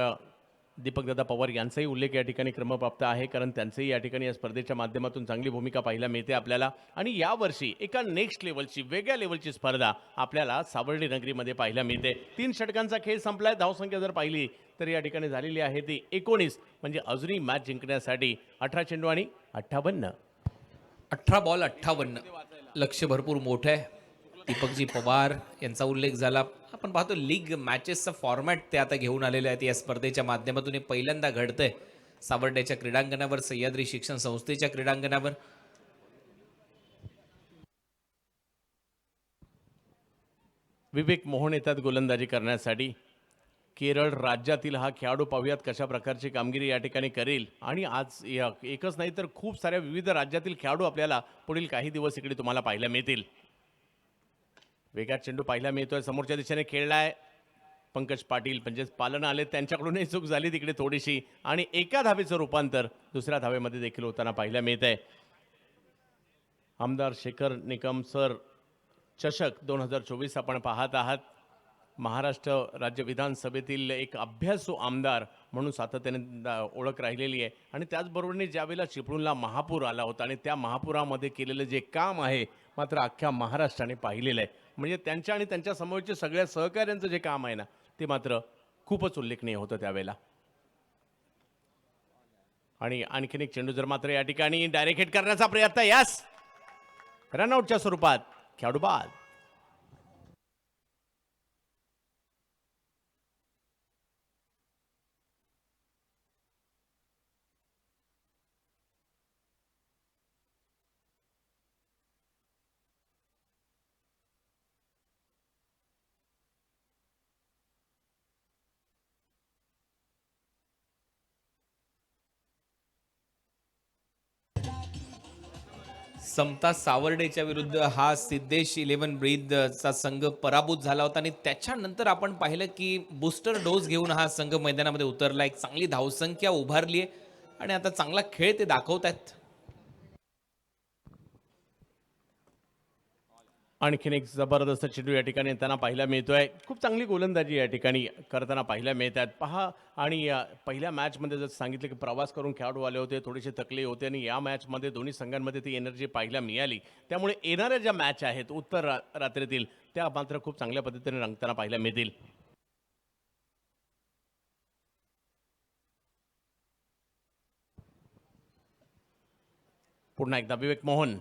दीपकदादा पवार यांचाही उल्लेख या ठिकाणी क्रमप्राप्त आहे, कारण त्यांचंही या ठिकाणी या स्पर्धेच्या माध्यमातून चांगली भूमिका पाहायला मिळते आपल्याला. आणि यावर्षी एका नेक्स्ट लेवलची, वेगळ्या लेवलची स्पर्धा आपल्याला सावर्डी नगरीमध्ये पाहायला मिळते. 3 षटकांचा खेळ संपलाय. धावसंख्या जर पाहिली तर या ठिकाणी झालेली आहे ती 19, म्हणजे अजूनही मॅच जिंकण्यासाठी 18 चेंडू आणि 58. 18 बॉल 58. लक्ष भरपूर मोठं आहे. दीपकजी पवार यांचा उल्लेख झाला. आपण पाहतो लीग मॅचेसचा फॉर्मॅट ते आता घेऊन आलेले आहेत या स्पर्धेच्या माध्यमातून. हे पहिल्यांदा घडतंय सावर्ड्याच्या क्रीडांगणावर, सह्याद्री शिक्षण संस्थेच्या क्रीडांगणावर. विवेक मोहन येतात गोलंदाजी करण्यासाठी. केरळ राज्यातील हा खेळाडू पाहूयात कशा प्रकारची कामगिरी या ठिकाणी करेल. आणि आज एकच नाही तर खूप साऱ्या विविध राज्यातील खेळाडू आपल्याला पुढील काही दिवस इकडे तुम्हाला पाहायला मिळतील. वेगात चेंडू पाहायला मिळतोय, समोरच्या दिशेने खेळलाय पंकज पाटील, म्हणजे पालन आले त्यांच्याकडूनही चूक झाली तिकडे थोडीशी आणि एका धावेचं रूपांतर दुसऱ्या धावेमध्ये देखील होताना पाहायला मिळत आहे. आमदार शेखर निकम सर चषक 2024 आपण पाहत आहात. महाराष्ट्र राज्य विधानसभेतील एक अभ्यासू आमदार म्हणून सातत्याने ओळख राहिलेली आहे. आणि त्याचबरोबरीने ज्यावेळेला चिपळूणला महापूर आला होता आणि त्या महापुरामध्ये केलेलं जे काम आहे मात्र अख्ख्या महाराष्ट्राने पाहिलेलं आहे. म्हणजे त्यांच्या आणि त्यांच्या समोरच्या सगळ्या सहकाऱ्यांचं जे काम आहे ना ते मात्र खूपच उल्लेखनीय होतं त्यावेळेला. आणि आणखीन एक चेंडू जर मात्र या ठिकाणी डायरेक्ट हिट करण्याचा प्रयत्न, यस, रनआउटच्या स्वरूपात खेळाडू बाद. समता सावर्डेच्या विरुद्ध हा सिद्धेश 11 ब्रीदचा संघ पराभूत झाला होता आणि त्याच्यानंतर आपण पाहिलं की बूस्टर डोस घेऊन हा संघ मैदानामध्ये उतरला, एक चांगली धावसंख्या उभारली आहे आणि आता चांगला खेळ ते दाखवत आहेत. आणखीन एक जबरदस्त चेंडू या ठिकाणी येताना पाहायला मिळतोय. खूप चांगली गोलंदाजी या ठिकाणी करताना पाहायला मिळतात पहा. आणि पहिल्या मॅचमध्ये जर सांगितलं की प्रवास करून खेळाडू आले होते, थोडेसे थकले होते आणि या मॅचमध्ये दोन्ही संघांमध्ये ती एनर्जी पाहायला मिळाली. त्यामुळे येणाऱ्या ज्या मॅच आहेत उत्तर रात्रीतील त्या मात्र खूप चांगल्या पद्धतीने रंगताना पाहायला मिळतील. पुन्हा एकदा विवेक मोहन,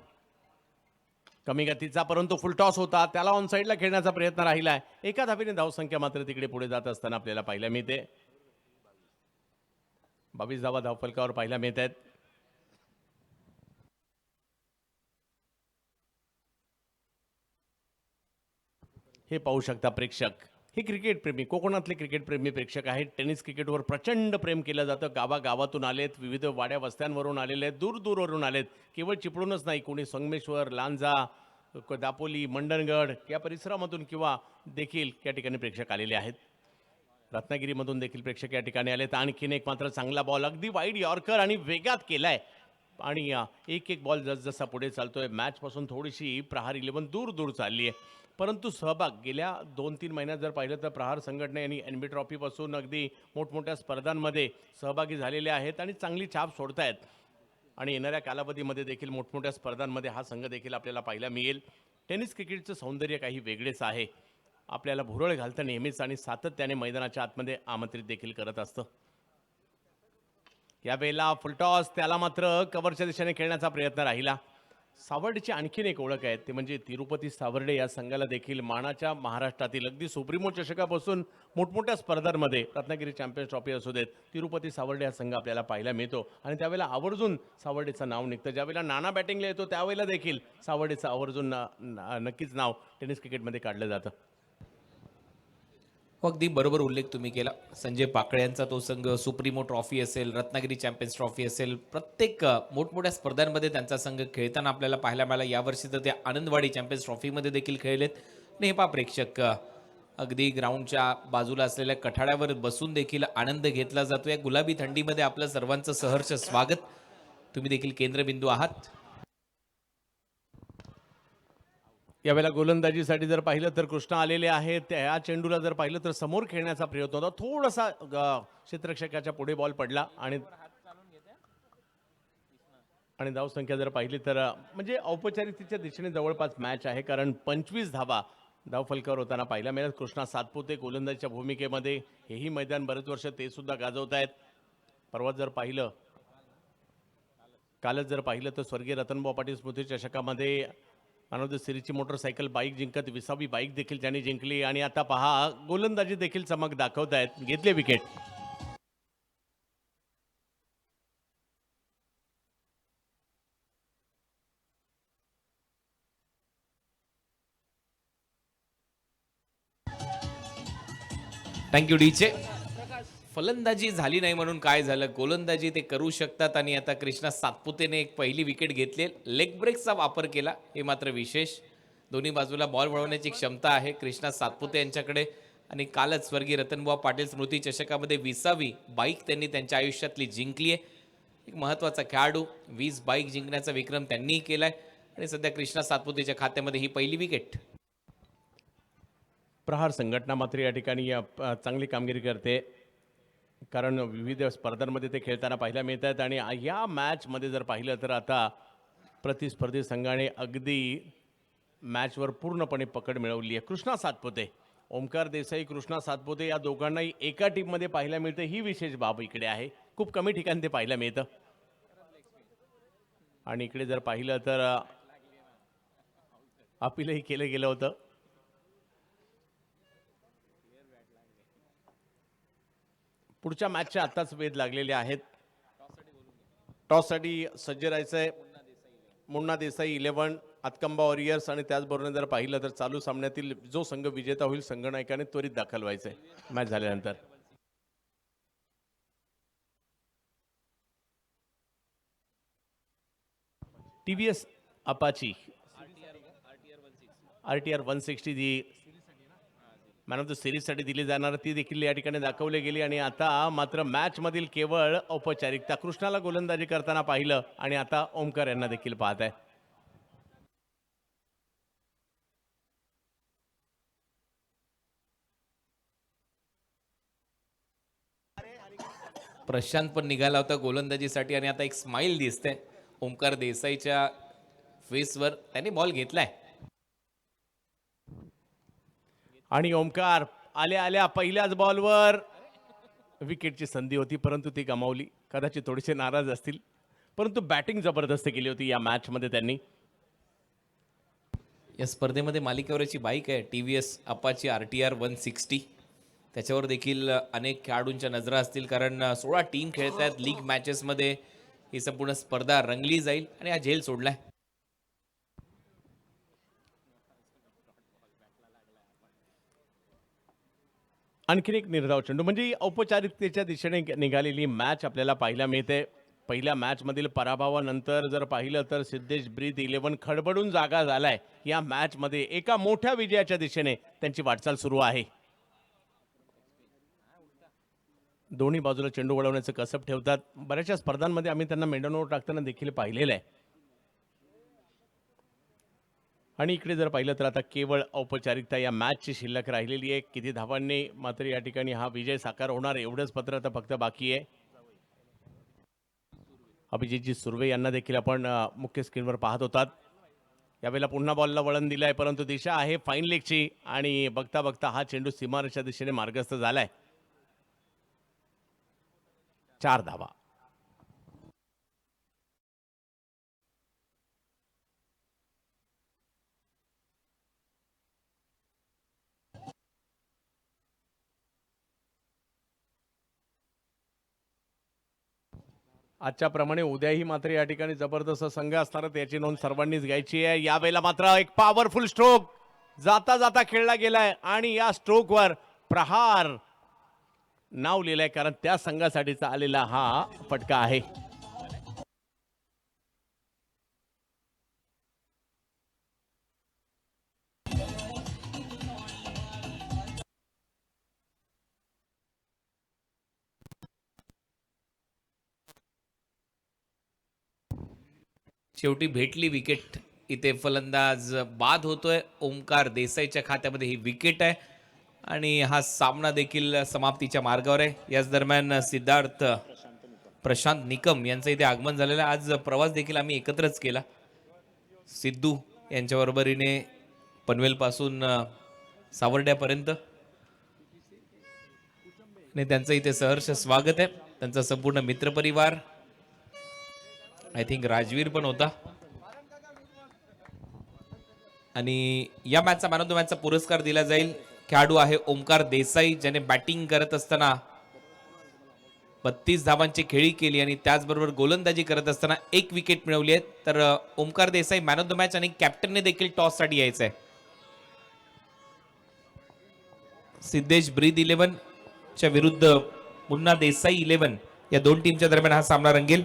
कमी गतीचा परंतु फुलटॉस होता, त्याला ऑन साईडला खेळण्याचा प्रयत्न राहिलाय. एका धावेने धावसंख्या मात्र तिकडे पुढे जात असताना आपल्याला पाहायला मिळते. 22 धावा धावफलकावर पाहायला मिळत आहेत. हे पाहू शकता प्रेक्षक, हे क्रिकेट प्रेमी, कोकणातले क्रिकेट प्रेमी प्रेक्षक आहेत. टेनिस क्रिकेटवर प्रचंड प्रेम केलं जातं. गावागावातून आलेत, विविध वाड्या वस्त्यांवरून आलेले आहेत, दूरवरून आलेत. केवळ चिपळूणच नाही, कोणी संगमेश्वर, लांजा, दापोली, मंडणगड या परिसरामधून किंवा देखील या ठिकाणी प्रेक्षक आलेले आहेत. रत्नागिरीमधून देखील प्रेक्षक या ठिकाणी आलेत. आणखीन एक मात्र चांगला बॉल, अगदी वाईड यॉर्कर आणि वेगात केलाय. आणि एक एक बॉल जसजसा पुढे चालतोय मॅचपासून थोडीशी प्रहार 11 दूर दूर चालली आहे. परंतु सहभाग गेल्या 2-3 महिन्यात जर पाहिलं तर प्रहार संघटना यांनी NB ट्रॉफीपासून अगदी मोठमोठ्या स्पर्धांमध्ये सहभागी झालेले आहेत आणि चांगली छाप सोडतायत. आणि येणाऱ्या कालावधीमध्ये देखील मोठमोठ्या स्पर्धांमध्ये हा संघ देखील आपल्याला पाहायला मिळेल. टेनिस क्रिकेटचं सौंदर्य काही वेगळेच आहे. आपल्याला भुरळ घालतं नेहमीच आणि सातत्याने मैदानाच्या आतमध्ये आमंत्रित देखील करत असतं. यावेळेला फुलटॉस, त्याला मात्र कव्हरच्या दिशेने खेळण्याचा प्रयत्न राहिला. सावर्डेची आणखीन एक ओळख आहे ते म्हणजे तिरुपती सावर्डे या संघाला देखील मानाच्या महाराष्ट्रातील अगदी सुप्रीमो चषकापासून मोठमोठ्या स्पर्धांमध्ये रत्नागिरी चॅम्पियन्स ट्रॉफी असू देत, तिरुपती सावर्डे हा संघ आपल्याला पाहायला मिळतो. आणि त्यावेळेला आवर्जून सावर्डेचं नाव निघतं. ज्यावेळेला नाना बॅटिंगला येतो त्यावेळेला देखील सावर्डेचं आवर्जून नक्कीच नाव टेनिस क्रिकेटमध्ये काढलं जातं. अगदी बरोबर उल्लेख तुम्ही केला. संजय पाकळे यांचा तो संघ सुप्रीमो ट्रॉफी असेल, रत्नागिरी चॅम्पियन्स ट्रॉफी असेल, प्रत्येक मोठमोठ्या स्पर्धांमध्ये त्यांचा संघ खेळताना आपल्याला पाहायला मिळाला. यावर्षी तर ते आनंदवाडी चॅम्पियन्स ट्रॉफीमध्ये देखील खेळलेत. आणि हे पहा प्रेक्षक, अगदी ग्राउंडच्या बाजूला असलेल्या कठाड्यावर बसून देखील आनंद घेतला जातो. या गुलाबी थंडीमध्ये आपलं सर्वांचं सहर्ष स्वागत. तुम्ही देखील केंद्रबिंदू आहात. यावेळेला गोलंदाजीसाठी जर पाहिलं तर कृष्णा आलेले आहेत. त्या चेंडूला जर पाहिलं तर समोर खेळण्याचा प्रयत्न होता, थोडासा क्षेत्ररक्षकाच्या पुढे बॉल पडला. आणि धावसंख्या जर पाहिली तर म्हणजे औपचारिकतेच्या दिशेने जवळपास मॅच आहे, कारण 25 धावा धावफलकावर होताना पाहायला मिळत. कृष्णा सातपुते गोलंदाजीच्या भूमिकेमध्ये, हेही मैदान बरेच वर्ष ते सुद्धा गाजवत आहेत. परवा जर पाहिलं, कालच जर पाहिलं तर स्वर्गीय रतनभाऊ पाटील स्मृती चषकामध्ये अनोद सिरीजची मोटरसायकल बाईक जिंकत 20वी बाईक देखील त्यांनी जिंकली. आणि आता पहा गोलंदाजी देखील चमक दाखवत आहेत, घेतले विकेट. थँक्यू डीचे. फलंदाजी झाली नाही म्हणून काय झालं, गोलंदाजी ते करू शकतात आणि आता कृष्णा सातपुतेने एक पहिली विकेट घेतली. लेग ब्रेकचा वापर केला, हे मात्र विशेष. दोन्ही बाजूला बॉल वळवण्याची क्षमता आहे कृष्णा सातपुते यांच्याकडे. आणि कालच स्वर्गीय रतनबुवा पाटील स्मृती चषकामध्ये 20वी बाईक त्यांनी त्यांच्या आयुष्यातली जिंकली आहे. एक महत्त्वाचा खेळाडू, 20 बाईक जिंकण्याचा विक्रम त्यांनीही केलाय आणि सध्या कृष्णा सातपुतेच्या खात्यामध्ये ही पहिली विकेट. प्रहार संघटना मात्र या ठिकाणी चांगली कामगिरी करते, कारण विविध स्पर्धांमध्ये ते खेळताना पाहायला मिळत आहेत. आणि या मॅचमध्ये जर पाहिलं तर आता प्रतिस्पर्धी संघाने अगदी मॅचवर पूर्णपणे पकड मिळवली आहे. कृष्णा सातपुते, ओमकार देसाई, कृष्णा सातपुते या दोघांनाही एका टीममध्ये पाहायला मिळतं, ही विशेष बाब इकडे आहे. खूप कमी ठिकाणी ते पाहायला मिळतं. आणि इकडे जर पाहिलं तर अपीलही केलं गेलं होतं. पुढच्या मॅचचे आत्ताच वेध लागलेले आहेत. टॉससाठी सज्ज राहायचंय मुन्ना देसाई 11 आतकंबा वॉरियर्स. आणि त्याचबरोबर जर पाहिलं तर चालू सामन्यातील जो संघ विजेता होईल संघनायकाने त्वरित दाखल व्हायचंय मॅच झाल्यानंतर. टीव्हीएस अपाची RTR 160 जी मॅन ऑफ द सिरीजसाठी दिली जाणार ती देखील या ठिकाणी दाखवली गेली. आणि आता मात्र मॅचमधील केवळ औपचारिकता. कृष्णाला गोलंदाजी करताना पाहिलं आणि आता ओमकार यांना देखील पाहत आहे. प्रशांत पण निघाला होता गोलंदाजीसाठी आणि आता एक स्माइल दिसते ओमकार देसाईच्या फेसवर. त्याने बॉल घेतलाय आणि ओमकार आल्या आल्या पहिल्याच बॉलवर विकेटची संधी होती, परंतु ती गमावली. कदाचित थोडेसे नाराज असतील, परंतु बॅटिंग जबरदस्त केली होती या मॅचमध्ये त्यांनी. या स्पर्धेमध्ये मालिकेवरची बाईक आहे TVS अपाची RTR 160. त्याच्यावर देखील अनेक खेळाडूंच्या नजरा असतील, कारण 16 टीम खेळत आहेत लीग मॅचेसमध्ये. ही संपूर्ण स्पर्धा रंगली जाईल आणि हा झेल सोडलाय. आणखीन एक निर्धाव चेंडू, म्हणजे औपचारिकतेच्या दिशेने निघालेली मॅच आपल्याला पाहायला मिळते. पहिल्या मॅचमधील पराभवानंतर जर पाहिलं तर सिद्धेश ब्रीद 11 खडबडून जागा झालाय. या मॅचमध्ये एका मोठ्या विजयाच्या दिशेने त्यांची वाटचाल सुरू आहे. दोन्ही बाजूला चेंडू वळवण्याचं कसब ठेवतात. बऱ्याचशा स्पर्धांमध्ये आम्ही त्यांना मेंडनवर टाकताना देखील पाहिलेलं आहे. आणि इकडे जर पाहिलं तर आता केवळ औपचारिकता या मॅचची शिल्लक राहिलेली आहे. किती धावांनी मात्र या ठिकाणी हा विजय साकार होणार एवढंच पत्र आता फक्त बाकी आहे. अभिजितजी सुर्वे यांना देखील आपण मुख्य स्क्रीनवर पाहत होतात. यावेळेला पुन्हा बॉलला वळण दिलं आहे, परंतु दिशा आहे फाईन लेगची आणि बघता बघता हा चेंडू सीमारेषेच्या दिशेने मार्गस्थ झालाय. 4 धावा. आजच्या प्रमाणे उद्याही मात्र या ठिकाणी जबरदस्त संघ असणार, त्याची नोंद सर्वांनीच घ्यायची आहे. यावेळेला मात्र एक पॉवरफुल स्ट्रोक जाता जाता खेळला गेलाय आणि या स्ट्रोकवर प्रहार नाव लिहिलंय, कारण त्या संघासाठीचा आलेला हा फटका आहे. शेवटी भेटली विकेट. इथे फलंदाज बाद होतोय. ओमकार देसाईच्या खात्यामध्ये ही विकेट आहे आणि हा सामना देखील समाप्तीच्या मार्गावर आहे. याच दरम्यान सिद्धार्थ प्रशांत निकम यांचं इथे आगमन झालेलं आहे. आज प्रवास देखील आम्ही एकत्रच केला सिद्धू यांच्या बरोबरीने पनवेलपासून सावर्ड्यापर्यंत. आणि त्यांचं इथे सहर्ष स्वागत आहे. त्यांचा संपूर्ण मित्रपरिवार, आय थिंक राजवीर पण होता. आणि या मॅचचा मॅन ऑफ द मॅचचा पुरस्कार दिला जाईल. खेळाडू आहे ओमकार देसाई, ज्याने बॅटिंग करत असताना 32 धावांची खेळी केली आणि त्याचबरोबर गोलंदाजी करत असताना 1 विकेट मिळवली आहे. तर Omkar Desai man of the match आणि कॅप्टनने देखील टॉससाठी यायचं आहे. सिद्धेश ब्रीद 11 च्या विरुद्ध मुन्ना देसाई 11 या दोन टीमच्या दरम्यान हा सामना रंगेल.